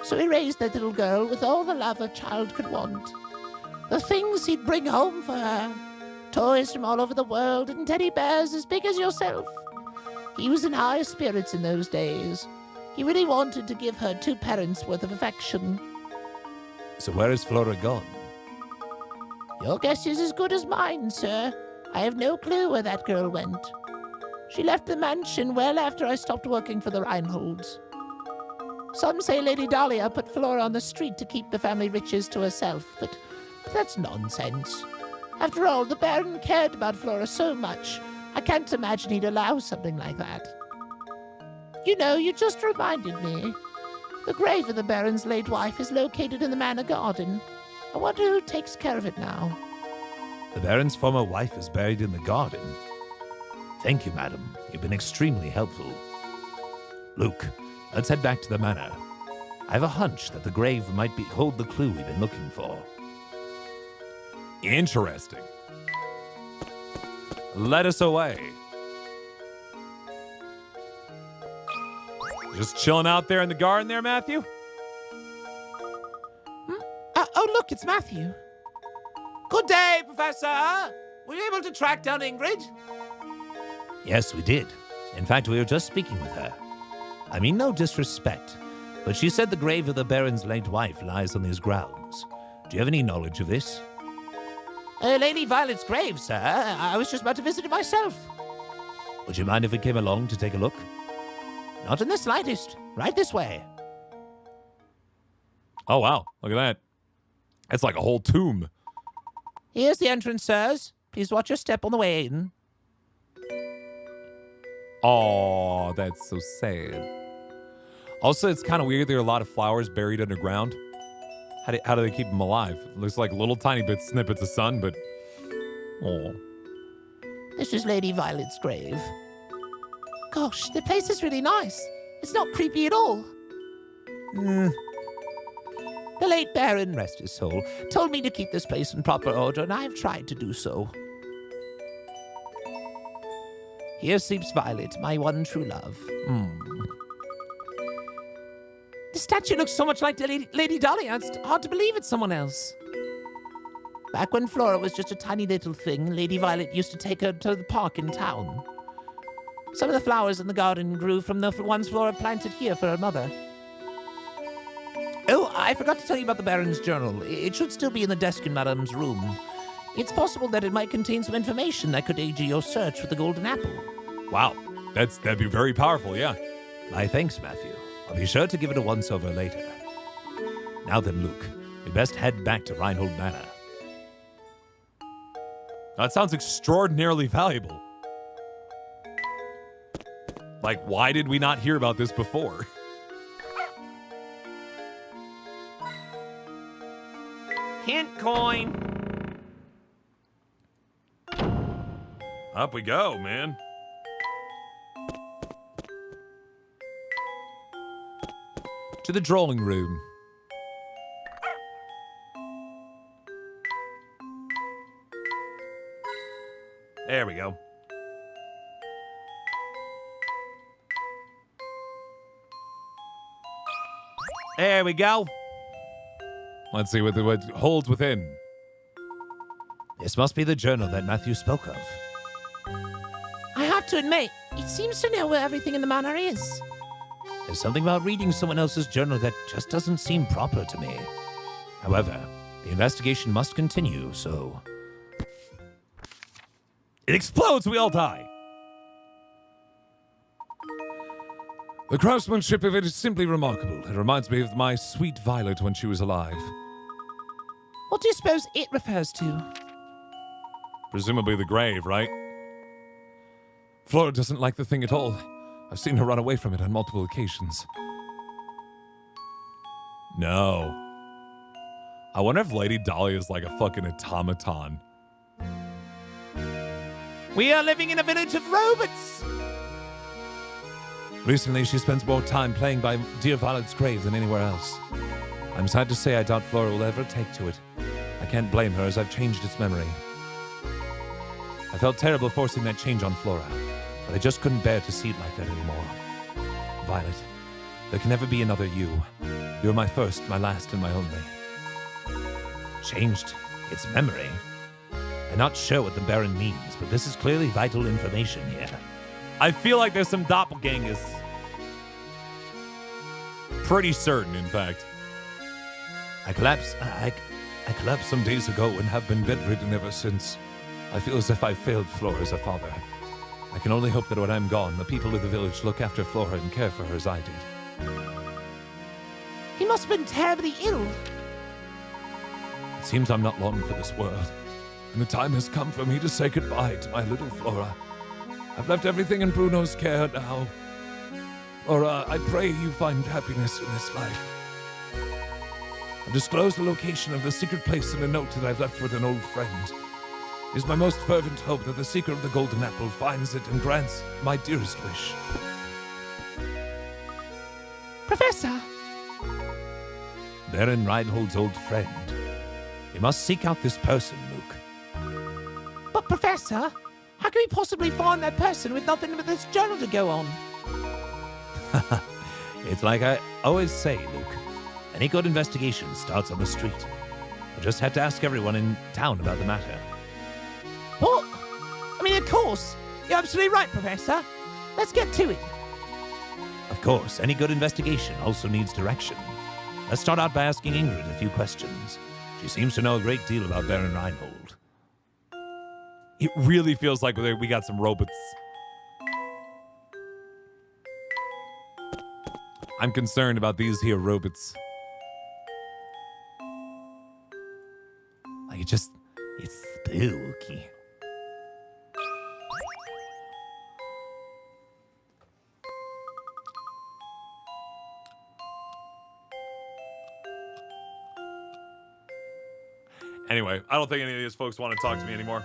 So he raised that little girl with all the love a child could want. The things he'd bring home for her. Toys from all over the world and teddy bears as big as yourself. He was in high spirits in those days. He really wanted to give her 2 parents' worth of affection. So where is Flora gone? Your guess is as good as mine, sir. I have no clue where that girl went. She left the mansion well after I stopped working for the Reinholds. Some say Lady Dahlia put Flora on the street to keep the family riches to herself, but that's nonsense. After all, the Baron cared about Flora so much, I can't imagine he'd allow something like that. You know, you just reminded me. The grave of the Baron's late wife is located in the manor garden. I wonder who takes care of it now. The Baron's former wife is buried in the garden. Thank you, madam. You've been extremely helpful. Luke, let's head back to the manor. I have a hunch that the grave might hold the clue we've been looking for. Interesting. Let us away. Just chilling out there in the garden there, Matthew? Oh, look, it's Matthew. Good day, Professor. Were you able to track down Ingrid? Yes, we did. In fact, we were just speaking with her. I mean no disrespect, but she said the grave of the Baron's late wife lies on these grounds. Do you have any knowledge of this? Lady Violet's grave, sir. I was just about to visit it myself. Would you mind if we came along to take a look? Not in the slightest. Right this way. Oh, wow. Look at that. That's like a whole tomb. Here's the entrance, sirs. Please watch your step on the way in. Oh, that's so sad. Also, it's kind of weird. There are a lot of flowers buried underground. How do they keep them alive? It looks like little tiny snippets of sun, but... Oh. This is Lady Violet's grave. Gosh, the place is really nice. It's not creepy at all. The late Baron, rest his soul, told me to keep this place in proper order, and I've tried to do so. Here sleeps Violet, my one true love. The statue looks so much like Lady Dahlia, it's hard to believe it's someone else. Back when Flora was just a tiny little thing, Lady Violet used to take her to the park in town. Some of the flowers in the garden grew from the ones Flora planted here for her mother. Oh, I forgot to tell you about the Baron's journal. It should still be in the desk in Madame's room. It's possible that it might contain some information that could aid your search for the golden apple. Wow. That'd be very powerful, yeah. My thanks, Matthew. I'll be sure to give it a once-over later. Now then, Luke, we best head back to Reinhold Manor. That sounds extraordinarily valuable. Like, why did we not hear about this before? Hint coin. Up we go, man. To the drawing room. There we go. There we go. Let's see what holds within. This must be the journal that Matthew spoke of. I have to admit, it seems to know where everything in the manor is. There's something about reading someone else's journal that just doesn't seem proper to me. However, the investigation must continue, so... It explodes, we all die. The craftsmanship of it is simply remarkable. It reminds me of my sweet Violet when she was alive. What do you suppose it refers to? Presumably the grave, right? Flora doesn't like the thing at all. I've seen her run away from it on multiple occasions. No. I wonder if Lady Dahlia is like a fucking automaton. We are living in a village of robots! Recently, she spends more time playing by dear Violet's grave than anywhere else. I'm sad to say I doubt Flora will ever take to it. I can't blame her as I've changed its memory. I felt terrible forcing that change on Flora, but I just couldn't bear to see it like that anymore. Violet, there can never be another you. You're my first, my last, and my only. Changed its memory? I'm not sure what the Baron means, but this is clearly vital information here. I feel like there's some doppelgangers. Pretty certain, in fact. I collapsed some days ago and have been bedridden ever since. I feel as if I failed Flora as a father. I can only hope that when I'm gone, the people of the village look after Flora and care for her as I did. He must have been terribly ill. It seems I'm not long for this world, and the time has come for me to say goodbye to my little Flora. I've left everything in Bruno's care now. Flora, I pray you find happiness in this life. I've disclosed the location of the secret place in a note that I've left with an old friend. It is my most fervent hope that the seeker of the golden apple finds it and grants my dearest wish. Professor! Baron Reinhold's old friend. We must seek out this person, Luke. But Professor, how can we possibly find that person with nothing but this journal to go on? It's like I always say, Luke. Any good investigation starts on the street. We'll just have to ask everyone in town about the matter. What? I mean, of course. You're absolutely right, Professor. Let's get to it. Of course, any good investigation also needs direction. Let's start out by asking Ingrid a few questions. She seems to know a great deal about Baron Reinhold. It really feels like we got some robots. I'm concerned about these here robots. Like, it's spooky. Anyway, I don't think any of these folks want to talk to me anymore.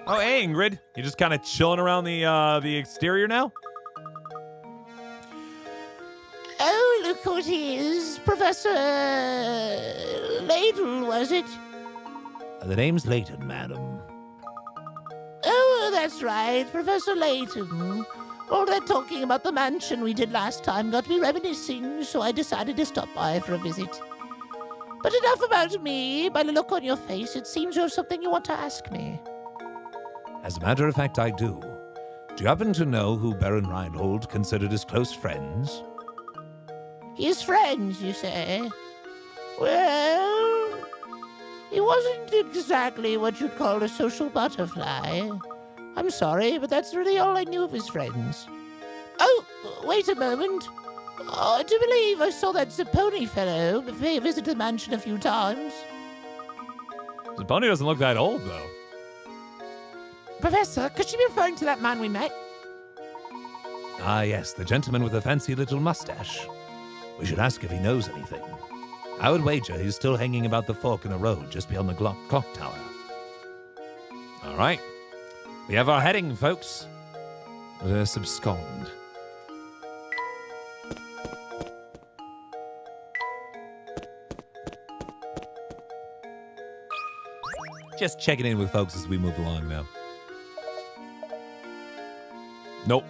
Oh, hey, Ingrid. You just kind of chilling around the exterior now? Oh, look who it is. Professor Layton, was it? The name's Layton, madam. Oh, that's right. Professor Layton. All that talking about the mansion we did last time got me reminiscing, so I decided to stop by for a visit. But enough about me. By the look on your face, it seems you have something you want to ask me. As a matter of fact, I do. Do you happen to know who Baron Reinhold considered his close friends? His friends, you say? Well, he wasn't exactly what you'd call a social butterfly. I'm sorry, but that's really all I knew of his friends. Oh, wait a moment. Oh, I do believe I saw that Zapponi fellow pay a visit to the mansion a few times. Zapponi doesn't look that old, though. Professor, could she be referring to that man we met? Ah, yes, the gentleman with the fancy little mustache. We should ask if he knows anything. I would wager he's still hanging about the fork in the road just beyond the clock tower. All right. We have our heading, folks. Let's abscond. Just checking in with folks as we move along now. Nope.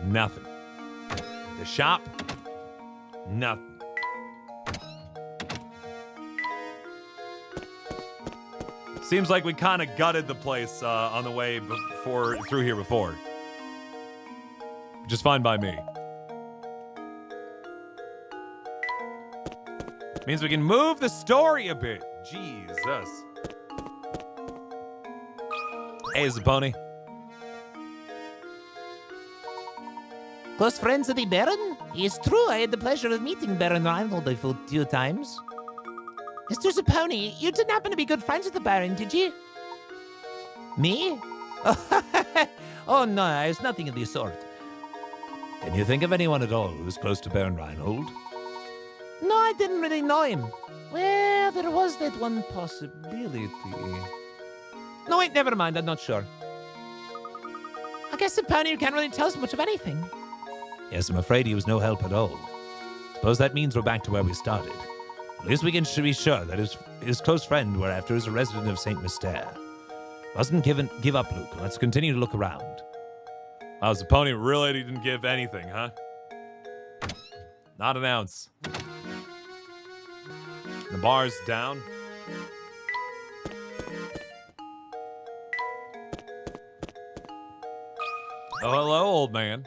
Nothing. The shop. Nothing. Seems like we kind of gutted the place on the way through here before. Just fine by me. Means we can move the story a bit. Jesus. Hey, Zapponi. Close friends of the Baron? It's true, I had the pleasure of meeting Baron Reinhold a few times. Mr. Zapponi, you didn't happen to be good friends with the Baron, did you? Me? Oh, no, I was nothing of the sort. Can you think of anyone at all who's close to Baron Reinhold? No, I didn't really know him. Well, there was that one possibility. No, wait, never mind, I'm not sure. I guess Zapponi can't really tell us much of anything. Yes, I'm afraid he was no help at all. Suppose that means we're back to where we started. At least we can be sure that his close friend we're after is a resident of St. Mystere. Mustn't give up, Luke. Let's continue to look around. Wow, Zapponi really didn't give anything, huh? Not an ounce. The bar's down. Oh, hello, old man.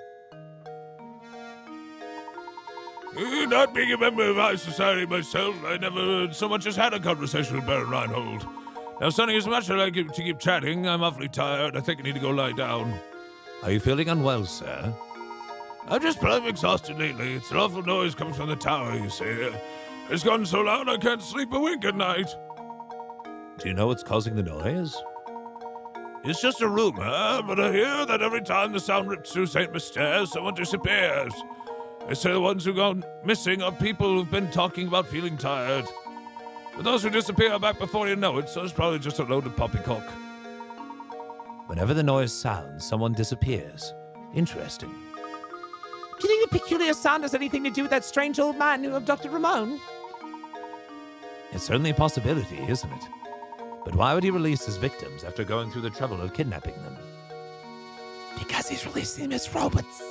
Not being a member of our society myself, I never so much as had a conversation with Baron Reinhold. Now, Sonny, as much as I like to keep chatting, I'm awfully tired. I think I need to go lie down. Are you feeling unwell, sir? I'm just plain exhausted lately. It's an awful noise coming from the tower, you see. It's gotten so loud I can't sleep a wink at night. Do you know what's causing the noise? It's just a rumor, but I hear that every time the sound rips through St. Mystere, someone disappears. They say the ones who've gone missing are people who've been talking about feeling tired. But those who disappear are back before you know it, so it's probably just a load of poppycock. Whenever the noise sounds, someone disappears. Interesting. Do you think the peculiar sound has anything to do with that strange old man who abducted Ramon? It's certainly a possibility, isn't it? But why would he release his victims after going through the trouble of kidnapping them? Because he's releasing them as robots.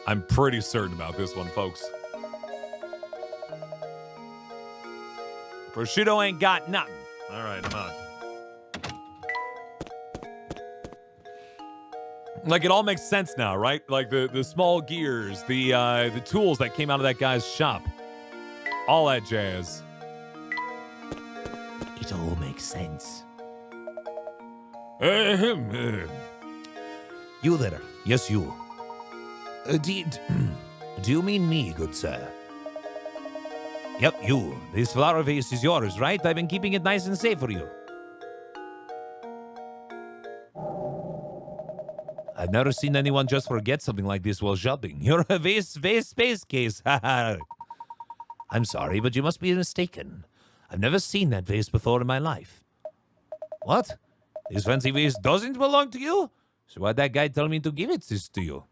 I'm pretty certain about this one, folks. Prosciutto ain't got nothing. All right, I'm on. Like, it all makes sense now, right? Like, the small gears, the tools that came out of that guy's shop. All that jazz. It all makes sense. You there. Yes, you. Do you mean me, good sir? Yep, you. This flower vase is yours, right? I've been keeping it nice and safe for you. I've never seen anyone just forget something like this while shopping. You're a vase space case. I'm sorry, but you must be mistaken. I've never seen that vase before in my life. What? This fancy vase doesn't belong to you? So why'd that guy tell me to give it this to you?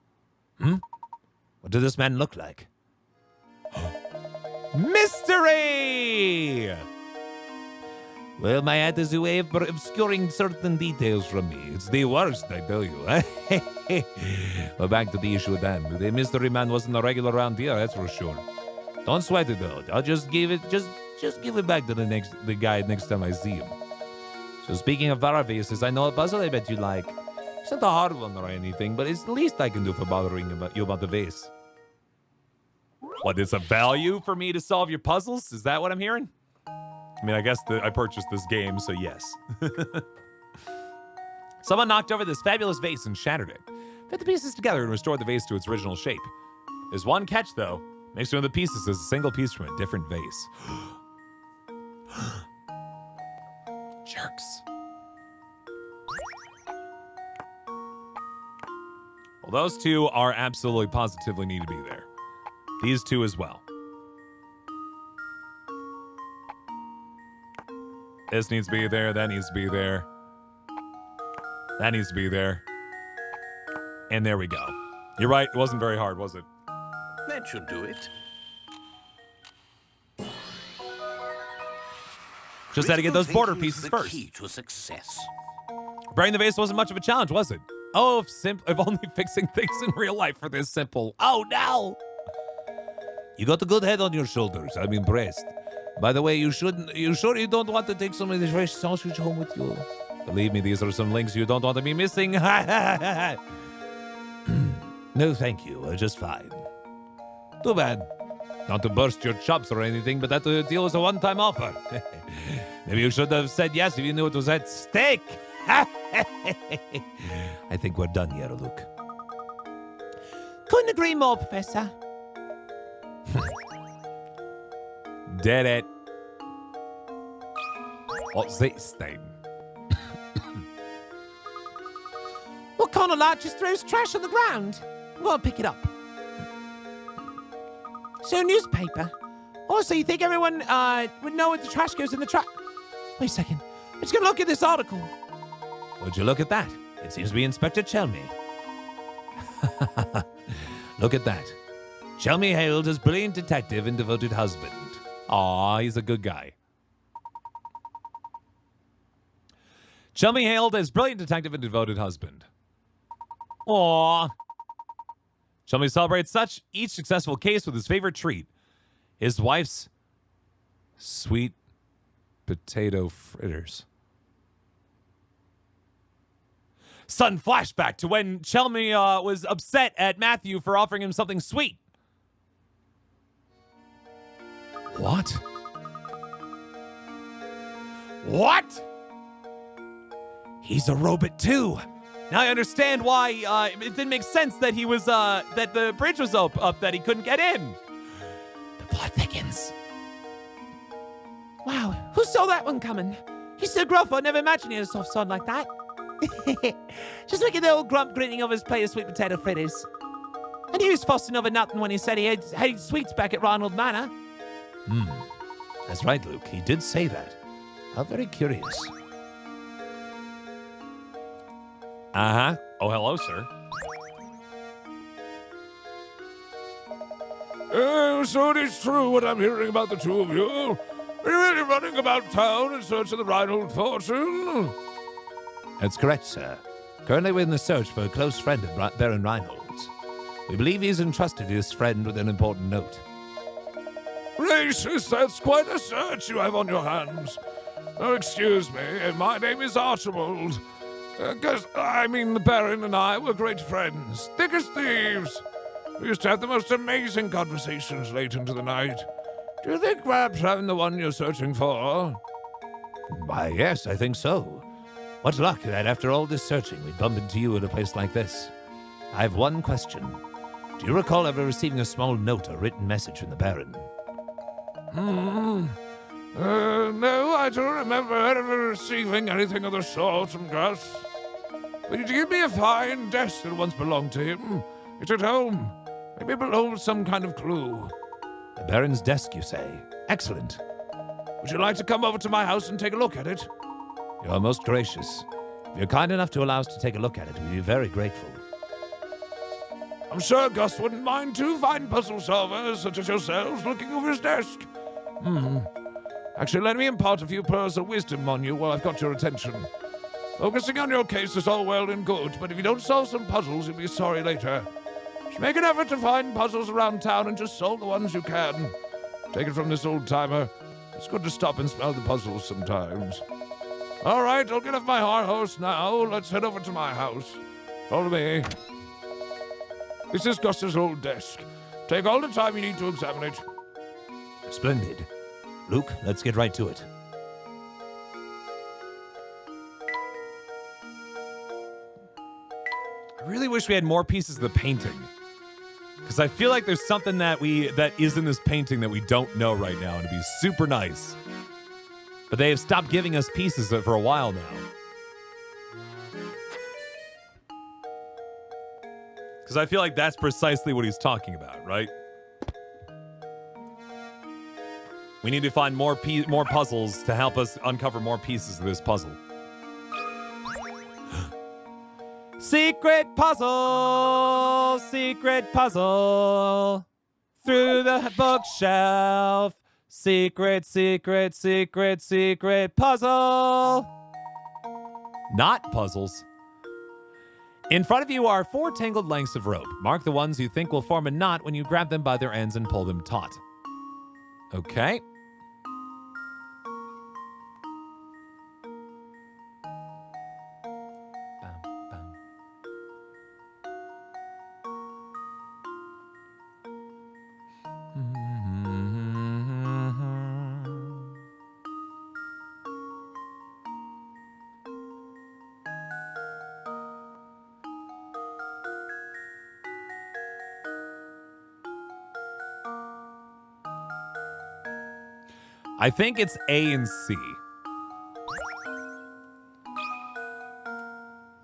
What does this man look like? Mystery! Well, my hat is a way of obscuring certain details from me. It's the worst, I tell you. Well, back to the issue at hand. The mystery man wasn't a regular around here, that's for sure. Don't sweat it, though. I'll just give it, just give it back to the guy next time I see him. So speaking of flower vases, I know a puzzle I bet you like. It's not a hard one or anything, but it's the least I can do for bothering you about the vase. What, it's a value for me to solve your puzzles? Is that what I'm hearing? I mean, I guess I purchased this game, so yes. Someone knocked over this fabulous vase and shattered it. Fit the pieces together and restored the vase to its original shape. There's one catch, though. Makes one of the pieces is a single piece from a different vase. Jerks. Well, those two are absolutely positively need to be there. These two as well. This needs to be there. That needs to be there. That needs to be there. And there we go. You're right. It wasn't very hard, was it? That should do it. Just had to get those border Critical pieces thinking's first. the key to success. Breaking the vase wasn't much of a challenge, was it? Oh, if only fixing things in real life were this simple. Oh, no. You got a good head on your shoulders. I'm impressed. By the way, you sure you don't want to take some of this fresh sausage home with you? Believe me, these are some links you don't want to be missing. No, thank you. Just fine. Too bad. Not to burst your chops or anything, but that deal was a one-time offer. Maybe you should have said yes if you knew it was at stake. I think we're done here, Luke. Couldn't agree more, Professor. Did it. What's this thing? What kind of lot just throws trash on the ground? Go and pick it up. So, newspaper. Also, you think everyone would know what the trash goes in the trash? Wait a second. I'm just going to look at this article. Would you look at that? It seems to be Inspector Chelmy. Look at that. Chelmy hailed as brilliant detective and devoted husband. Aw, he's a good guy. Chelmy hailed as brilliant detective and devoted husband. Aw. Chelmy celebrates each successful case with his favorite treat, his wife's sweet potato fritters. Sudden flashback to when Chelmy was upset at Matthew for offering him something sweet. What? What? He's a robot too. Now I understand why it didn't make sense that he was that the bridge was up that he couldn't get in. The plot thickens. Wow, who saw that one coming? He's so gruff, I never imagined he had a soft side like that. Just look at the old grump grinning over his plate of sweet potato fritters. And he was fussing over nothing when he said he had sweets back at Ronald Manor. That's right, Luke. He did say that. How very curious. Uh-huh. Oh, hello, sir. So it is true what I'm hearing about the two of you. Are you really running about town in search of the Reinhold fortune? That's correct, sir. Currently we're in the search for a close friend of Baron Reinhold's. We believe he's entrusted his friend with an important note. Gracious, that's quite a search you have on your hands. Oh, excuse me, my name is Archibald. The Baron and I were great friends, thick as thieves. We used to have the most amazing conversations late into the night. Do you think perhaps I'm the one you're searching for? Why, yes, I think so. What luck that after all this searching, we'd bump into you at a place like this. I have one question. Do you recall ever receiving a small note or written message from the Baron? No, I don't remember ever receiving anything of the sort from Gus. But he gave me a fine desk that once belonged to him. It's at home. Maybe it belongs some kind of clue. The Baron's desk, you say? Excellent. Would you like to come over to my house and take a look at it? You're most gracious. If you're kind enough to allow us to take a look at it, we'd be very grateful. I'm sure Gus wouldn't mind two fine puzzle solvers such as yourselves looking over his desk. Actually, let me impart a few pearls of wisdom on you while I've got your attention. Focusing on your case is all well and good, but if you don't solve some puzzles, you'll be sorry later. Just make an effort to find puzzles around town and just solve the ones you can. Take it from this old-timer. It's good to stop and smell the puzzles sometimes. All right, I'll get off my horse now. Let's head over to my house. Follow me. This is Gus's old desk. Take all the time you need to examine it. Splendid. Luke, let's get right to it. I really wish we had more pieces of the painting. Because I feel like there's something that is in this painting that we don't know right now, and it'd be super nice. But they have stopped giving us pieces for a while now. Because I feel like that's precisely what he's talking about, right? We need to find more puzzles to help us uncover more pieces of this puzzle. Secret puzzle! Secret puzzle! Through the bookshelf! Secret, secret, secret, secret puzzle! Not puzzles. In front of you are 4 tangled lengths of rope. Mark the ones you think will form a knot when you grab them by their ends and pull them taut. Okay. I think it's A and C.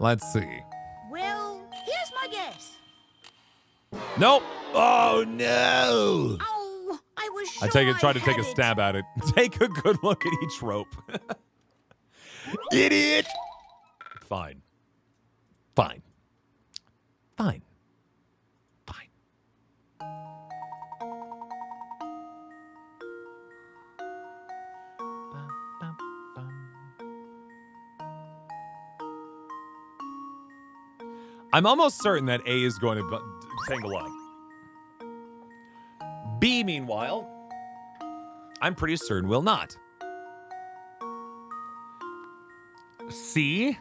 Let's see. Well, here's my guess. Nope. Oh, no! Oh, I was sure Try to take a had it. stab at it. Take a good look at each rope. Idiot! Fine. Fine. Fine. Fine. I'm almost certain that A is going to tangle up. B, meanwhile, I'm pretty certain will not. C?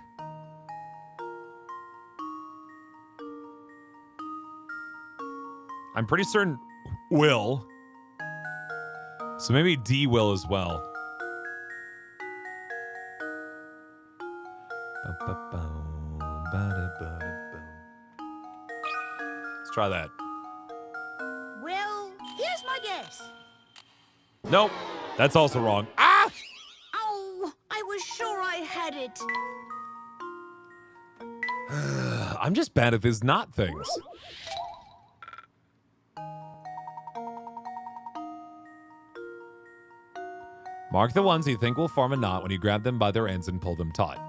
I'm pretty certain will. So maybe D will as well. Let's try that. Well, here's my guess. Nope. That's also wrong. Ah! Oh, I was sure I had it. I'm just bad at these knot things. Mark the ones you think will form a knot when you grab them by their ends and pull them taut.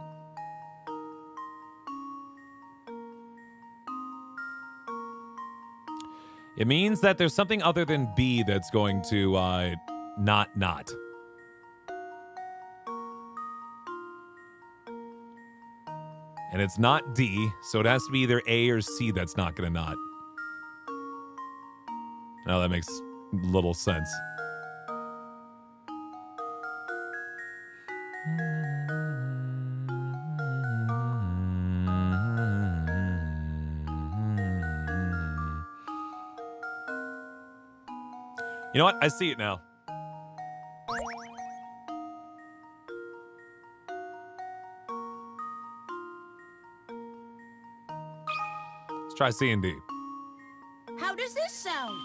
It means that there's something other than B that's going to not knot. And it's not D, so it has to be either A or C that's not going to knot. No, that makes little sense. You know what? I see it now. Let's try C and D. How does this sound?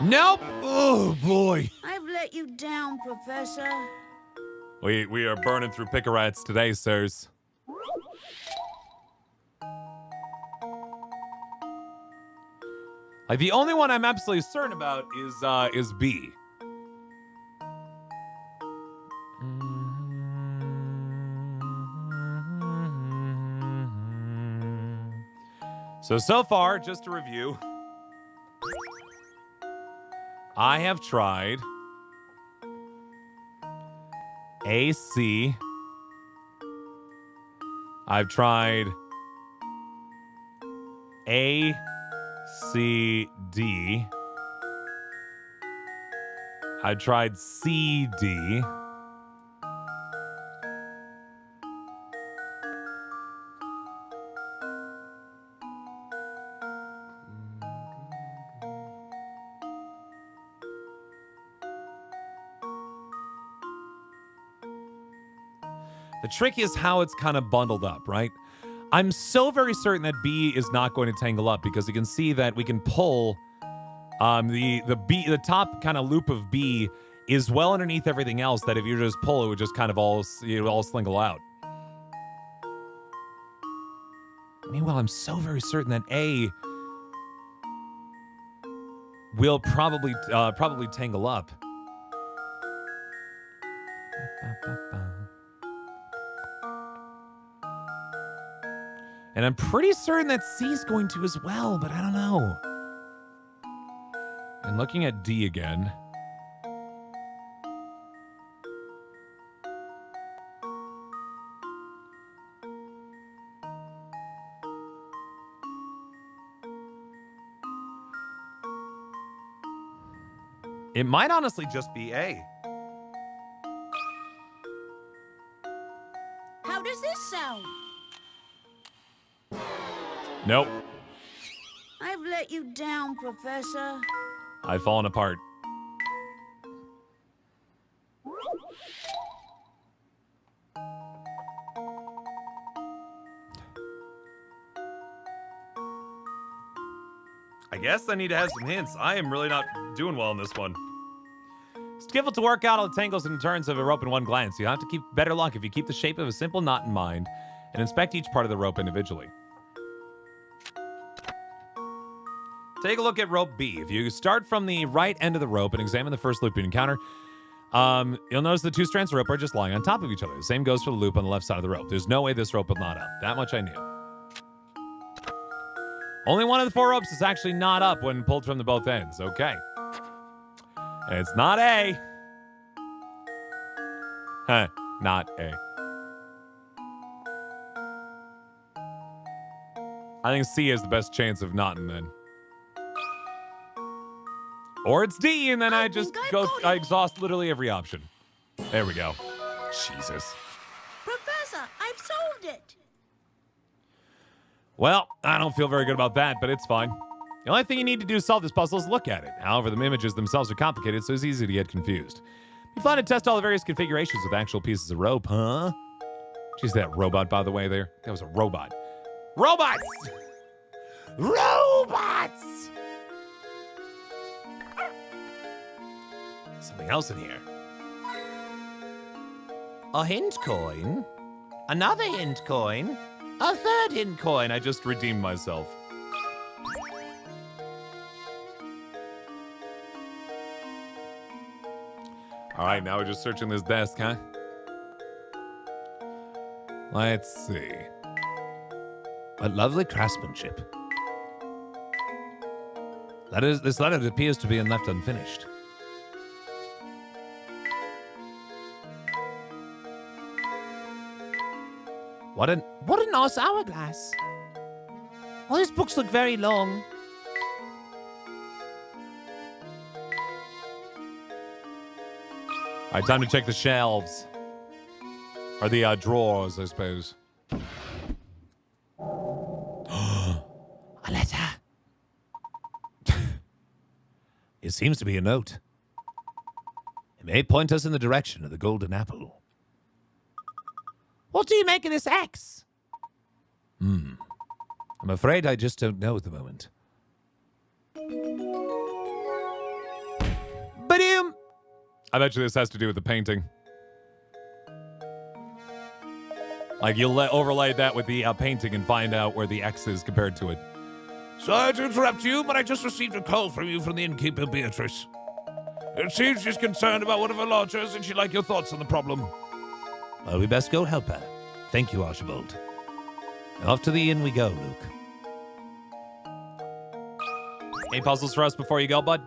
Nope. Oh, boy. I've let you down, Professor. We are burning through picarats today, sirs. Like, the only one I'm absolutely certain about is B. So far, just to review, I have tried A, C. I've tried A, C, D. I tried C, D. The trick is how it's kind of bundled up, right? I'm so very certain that B is not going to tangle up because you can see that we can pull the top kind of loop of B is well underneath everything else that if you just pull it would just kind of all slingle out. Meanwhile, I'm so very certain that A will probably tangle up. And I'm pretty certain that C's going to as well, but I don't know. And looking at D again. It might honestly just be A. How does this sound? Nope. I've let you down, Professor. I've fallen apart. I guess I need to have some hints. I am really not doing well in this one. It's difficult to work out all the tangles and turns of a rope in one glance. You have to keep better luck if you keep the shape of a simple knot in mind and inspect each part of the rope individually. Take a look at rope B. If you start from the right end of the rope and examine the first loop you encounter, you'll notice the two strands of rope are just lying on top of each other. The same goes for the loop on the left side of the rope. There's no way this rope will knot up. That much I knew. Only one of the four ropes is actually not up when pulled from the both ends. Okay. And it's not A. Huh. Not A. I think C has the best chance of knotting then. Or it's D, and then I exhaust literally every option. There we go. Jesus. Professor, I've solved it. Well, I don't feel very good about that, but it's fine. The only thing you need to do to solve this puzzle is look at it. However, the images themselves are complicated, so it's easy to get confused. Be fun to test all the various configurations with actual pieces of rope, huh? Jeez, that robot, by the way, there. That was a robot. Robots! Robots! Something else in here. A hint coin. Another hint coin. A third hint coin. I just redeemed myself. All right, now we're just searching this desk, huh? Let's see. What lovely craftsmanship. This letter appears to be left unfinished. What a nice hourglass. Well, these books look very long. All right, time to check the shelves. Or the drawers, I suppose. A letter. It seems to be a note. It may point us in the direction of the golden apple. What do you make of this X? I'm afraid I just don't know at the moment. Ba-doom! I bet you this has to do with the painting. Like, you'll overlay that with the painting and find out where the X is compared to it. Sorry to interrupt you, but I just received a call from you from the innkeeper, Beatrice. It seems she's concerned about one of her lodgers, and she'd like your thoughts on the problem. Well, we best go help her. Thank you, Archibald. Off to the inn we go, Luke. Any puzzles for us before you go, bud?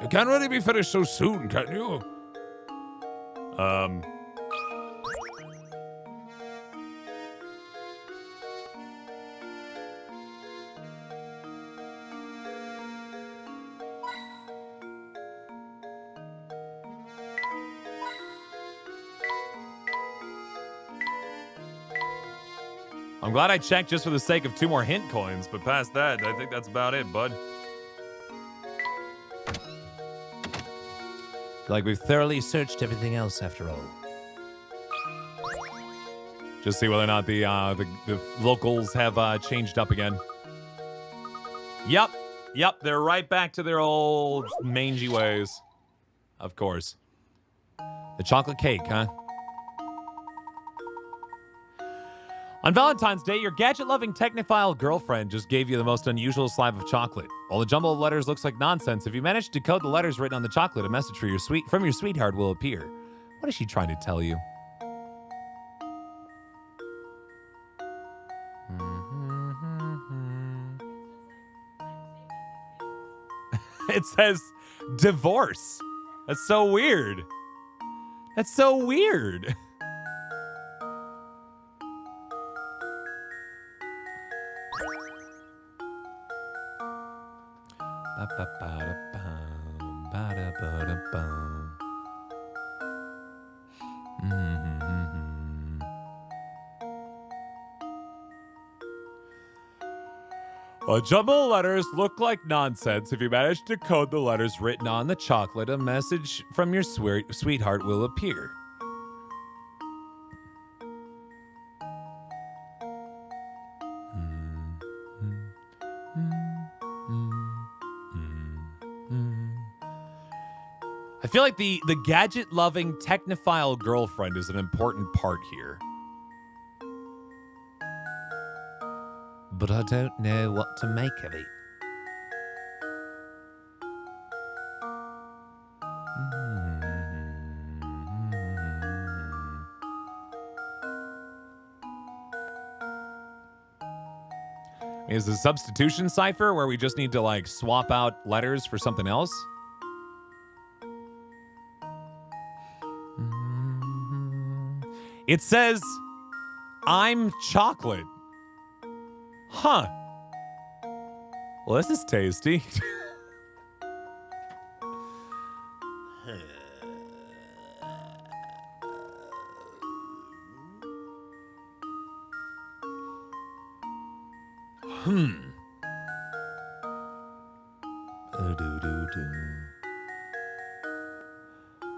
You can't really be finished so soon, can you? I'm glad I checked just for the sake of 2 more hint coins, but past that, I think that's about it, bud. Like we've thoroughly searched everything else after all. Just see whether or not the locals have changed up again. Yep, they're right back to their old mangy ways. Of course. The chocolate cake, huh? On Valentine's Day, your gadget-loving technophile girlfriend just gave you the most unusual slab of chocolate. While the jumble of letters looks like nonsense, if you manage to decode the letters written on the chocolate, a message for from your sweetheart will appear. What is she trying to tell you? It says divorce. That's so weird. That's so weird. A jumble of letters look like nonsense. If you manage to decode the letters written on the chocolate, a message from your sweetheart will appear. I feel like the gadget-loving technophile girlfriend is an important part here. But I don't know what to make of it. Is the substitution cipher where we just need to like swap out letters for something else? It says, I'm chocolate. Huh. Well, this is tasty.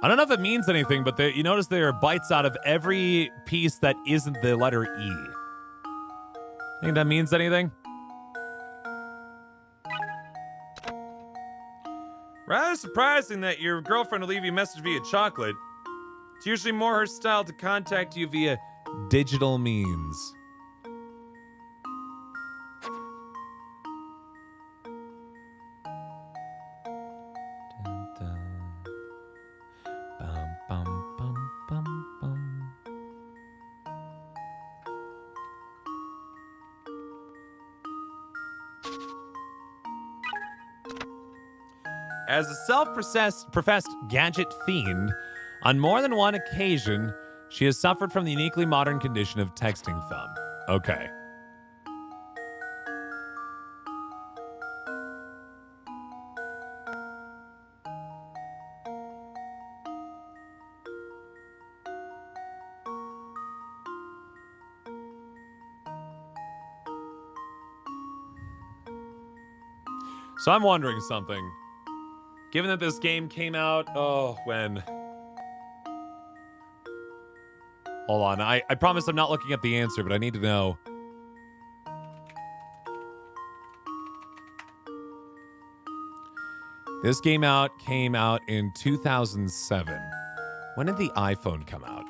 I don't know if it means anything, but you notice there are bites out of every piece that isn't the letter E. Think that means anything? Rather surprising that your girlfriend will leave you a message via chocolate. It's usually more her style to contact you via digital means. As a self-professed gadget fiend, on more than one occasion, she has suffered from the uniquely modern condition of texting thumb. Okay. So I'm wondering something. Given that this game came out, when? Hold on. I promise I'm not looking up the answer, but I need to know. This came out in 2007. When did the iPhone come out?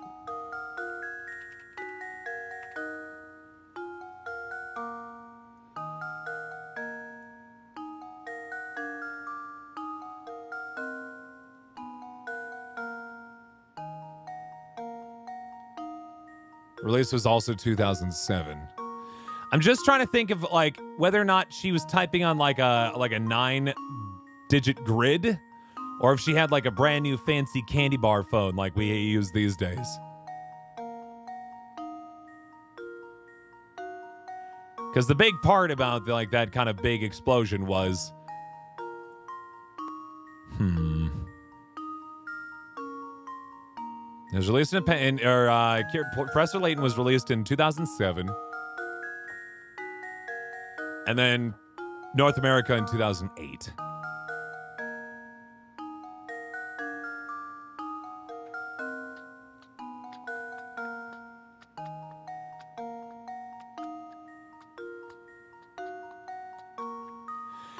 Release was also 2007. I'm just trying to think of like whether or not she was typing on like a 9-digit grid, or if she had like a brand new fancy candy bar phone like we use these days. Because the big part about like that kind of big explosion was, it was released Professor Layton was released in 2007, and then North America in 2008.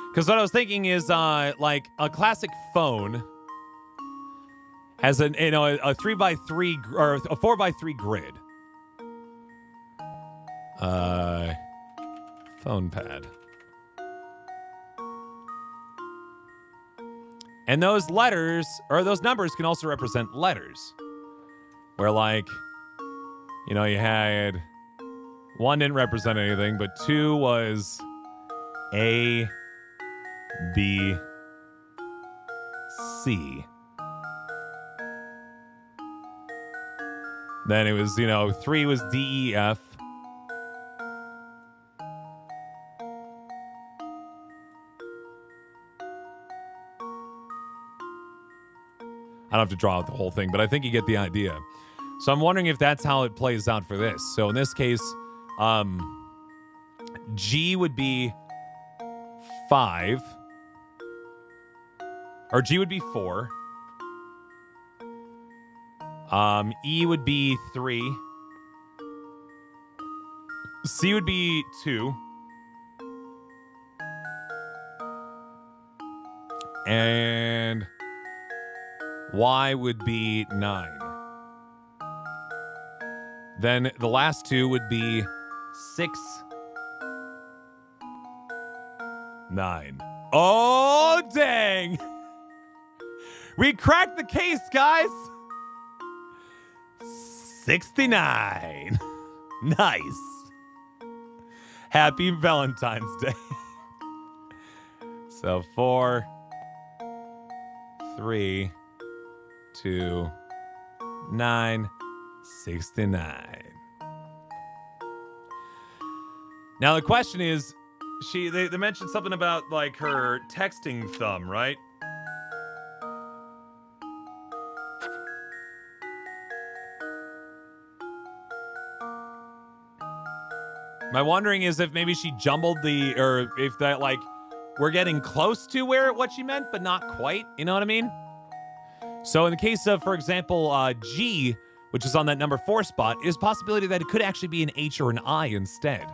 Because what I was thinking is, like a classic phone has a 3x3 or a 4x3 grid. Phone pad. And those letters or those numbers can also represent letters. Where like, you had 1 didn't represent anything, but 2 was A, B, C. Then it was, 3 was D, E, F. I don't have to draw out the whole thing, but I think you get the idea. So I'm wondering if that's how it plays out for this. So in this case, G would be 5. Or G would be 4. E would be 3. C would be 2. And Y would be 9. Then the last 2 would be 6, 9. Oh, dang! We cracked the case, guys! 69. Nice. Happy Valentine's Day. So 4, 3, 2, 9, 69. Now the question is, they mentioned something about like her texting thumb, right? My wondering is if maybe she jumbled or if that like we're getting close to what she meant, but not quite. You know what I mean? So in the case of, for example, G, which is on that number 4 spot, is a possibility that it could actually be an H or an I instead.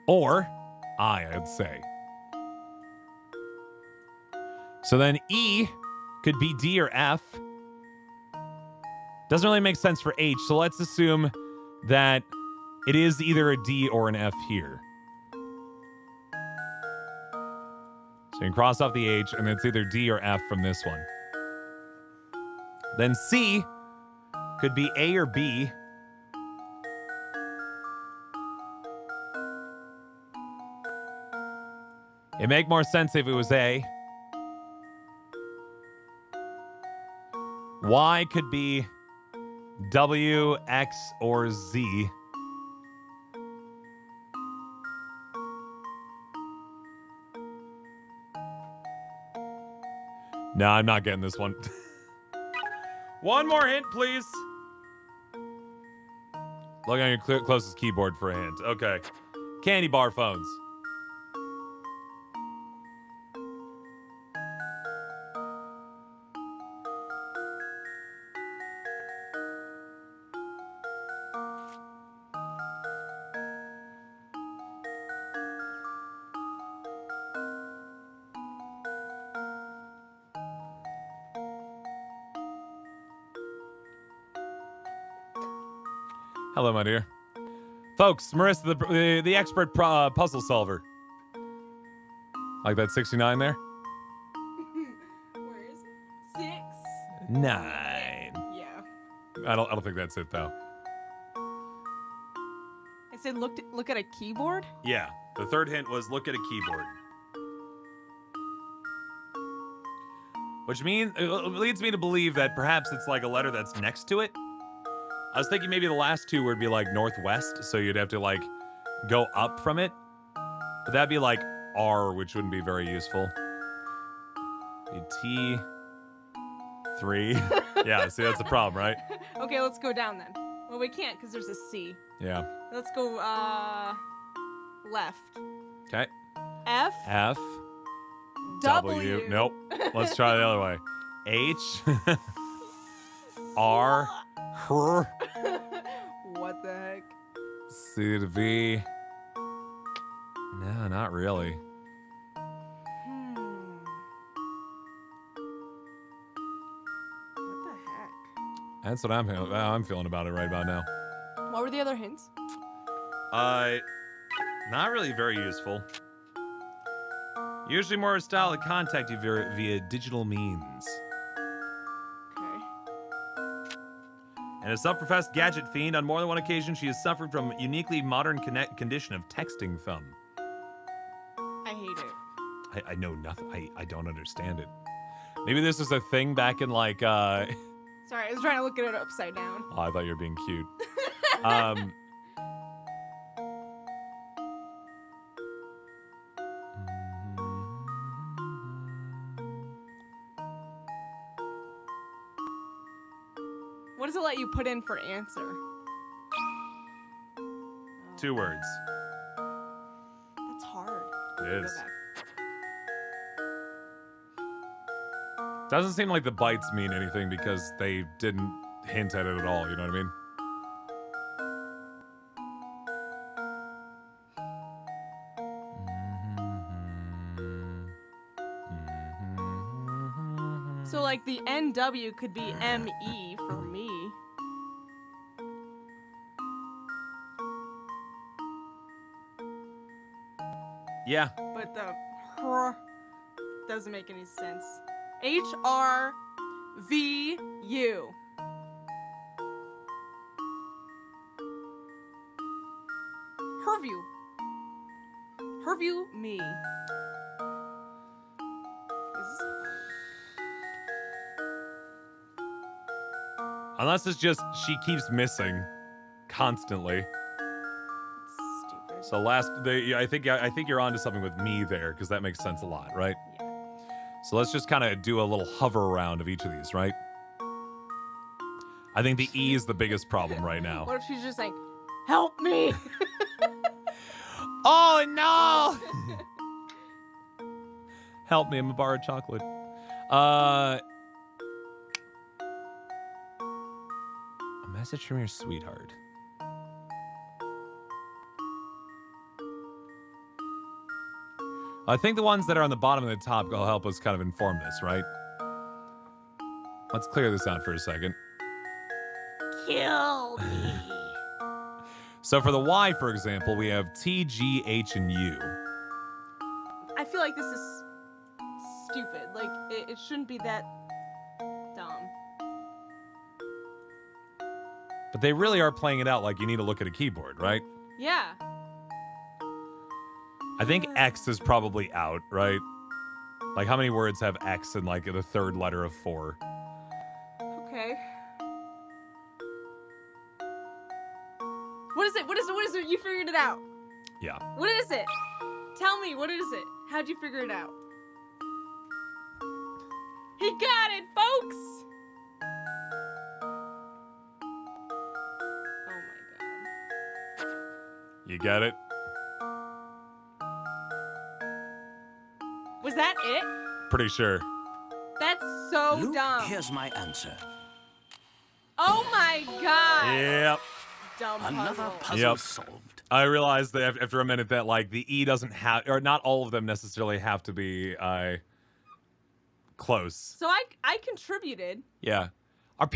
Or I'd say. So then E could be D or F. Doesn't really make sense for H, so let's assume that it is either a D or an F here. So you can cross off the H, and it's either D or F from this one. Then C could be A or B. It'd make more sense if it was A. Y could be W, X, or Z. No, I'm not getting this one. One more hint, please. Look on your closest keyboard for a hint. Okay. Candy bar phones. Hello, my dear. Folks, Marissa, the expert puzzle solver. Like that 69 there? Where is it? 6. 9. Yeah. I don't think that's it though. I said look at a keyboard. Yeah. The third hint was look at a keyboard. Which leads me to believe that perhaps it's like a letter that's next to it. I was thinking maybe the last two would be like northwest, so you'd have to like go up from it. But that'd be like R, which wouldn't be very useful. T 3. Yeah, see that's the problem, right? Okay, let's go down then. Well, we can't because there's a C. Yeah. Let's go left. Okay. F. F. W. Nope. Let's try the other way. H. R. Her. What the heck? C to V. No, not really. What the heck? That's what I'm feeling about it right about now. What were the other hints? Not really very useful. Usually more a style to contact you via digital means. Okay. And a self-professed gadget fiend, on more than one occasion, she has suffered from a uniquely modern condition of texting thumb. I hate it. I know nothing. I don't understand it. Maybe this is a thing back in like, Sorry, I was trying to look at it upside down. Oh, I thought you were being cute. What does it let you put in for answer? 2 words. That's hard. It Go is. back. Doesn't seem like the bites mean anything because they didn't hint at it at all, you know what I mean? So like the NW could be ME for me. Yeah. But the her doesn't make any sense. HRVU. Herview. Herview me. Unless it's just she keeps missing constantly. Stupid. So I think you're onto something with me there because that makes sense a lot, right? Yeah. So let's just kind of do a little hover around of each of these, right? I think the E is the biggest problem right now. What if she's just like, help me? Oh no! Help me, I'm a bar of chocolate. A message from your sweetheart. I think the ones that are on the bottom and the top will help us kind of inform this, right? Let's clear this out for a second. Kill me. So for the Y, for example, we have T, G, H, and U. I feel like this is stupid. Like, it shouldn't be that dumb. But they really are playing it out like you need to look at a keyboard, right? Yeah. I think X is probably out, right? Like how many words have X in like the third letter of 4? Okay. What is it? What is it? What is it? You figured it out. Yeah. What is it? Tell me, what is it? How'd you figure it out? He got it, folks! Oh my god. You get it? Was that it? Pretty sure. That's so Luke, dumb. here's my answer. Oh my god. Yep. Dumb Another puzzle. puzzle Yep. solved. I realized that after a minute that like the E doesn't have, or not all of them necessarily have to be close. So I contributed. Yeah. Were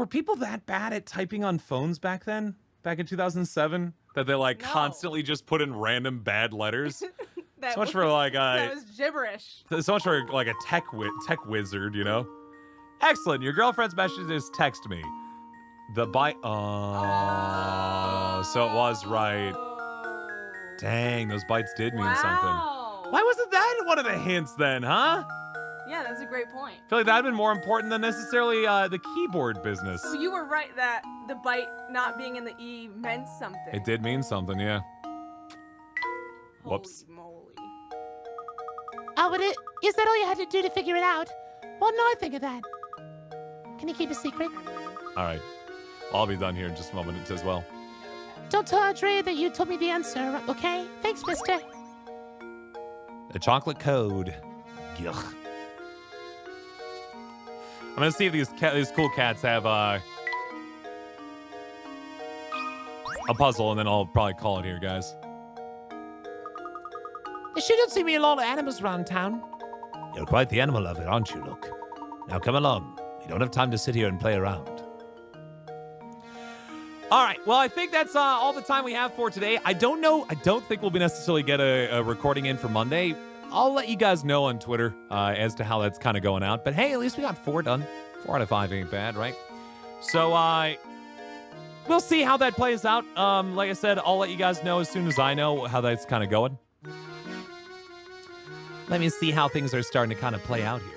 people that bad at typing on phones back then? Back in 2007? That they like No. constantly just put in random bad letters? That So much was, for like that was gibberish. so much for like a tech wizard, you know? Excellent. Your girlfriend's messages text me. The byte. Oh, so it was right. Dang, those bytes did mean something. Wow. Why wasn't that one of the hints then, huh? Yeah, that's a great point. I feel like that'd been more important than necessarily the keyboard business. So you were right that the bite not being in the E meant something. It did mean something, yeah. Whoops. Holy moly. Oh, but is that all you had to do to figure it out? Why didn't I think of that? Can you keep a secret? All right. I'll be done here in just a moment as well. Don't tell Audrey that you told me the answer, okay? Thanks, mister. The chocolate code. Yuck. I'm gonna see if these cool cats have a puzzle, and then I'll probably call it here, guys. There shouldn't seem to be a lot of animals around town. You're quite the animal lover, aren't you, Luke? Now come along. We don't have time to sit here and play around. All right. Well, I think that's all the time we have for today. I don't know. I don't think we'll be necessarily get a recording in for Monday. I'll let you guys know on Twitter as to how that's kind of going out. But hey, at least we got 4 done. 4 out of 5 ain't bad, right? So we'll see how that plays out. Like I said, I'll let you guys know as soon as I know how that's kind of going. Let me see how things are starting to kind of play out here.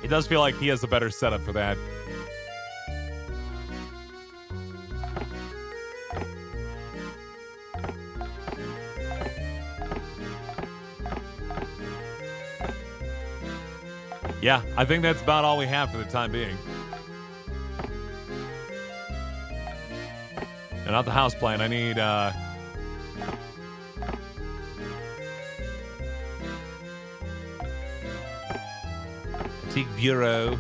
It does feel like he has a better setup for that. Yeah, I think that's about all we have for the time being. And not the house plan. I need Antique Bureau.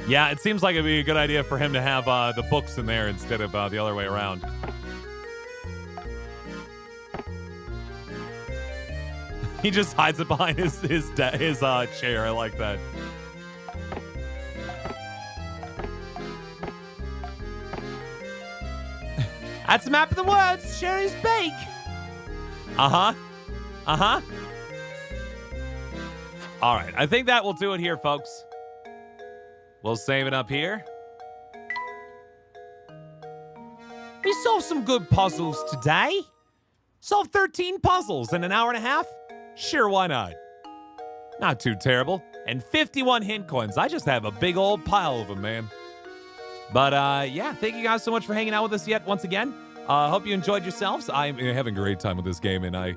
Yeah, it seems like it'd be a good idea for him to have the books in there instead of the other way around. He just hides it behind his chair. I like that. That's a map of the woods. Sherry's Bake. Uh-huh. Uh-huh. All right. I think that will do it here, folks. We'll save it up here. We solved some good puzzles today. Solved 13 puzzles in an hour and a half. Sure, why not? Not too terrible. And 51 hint coins. I just have a big old pile of them, man. But, yeah, thank you guys so much for hanging out with us yet once again. Hope you enjoyed yourselves. I'm having a great time with this game, and I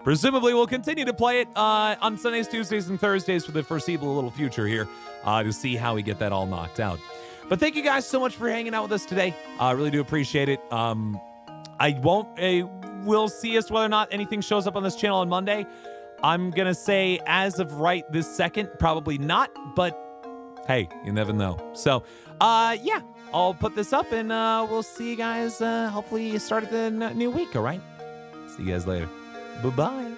presumably will continue to play it on Sundays, Tuesdays, and Thursdays for the foreseeable little future here to see how we get that all knocked out. But thank you guys so much for hanging out with us today. I really do appreciate it. We'll see as to whether or not anything shows up on this channel on Monday. I'm going to say as of right this second, probably not, but hey, you never know. So, yeah, I'll put this up and we'll see you guys hopefully start at the new week, all right? See you guys later. Bye-bye.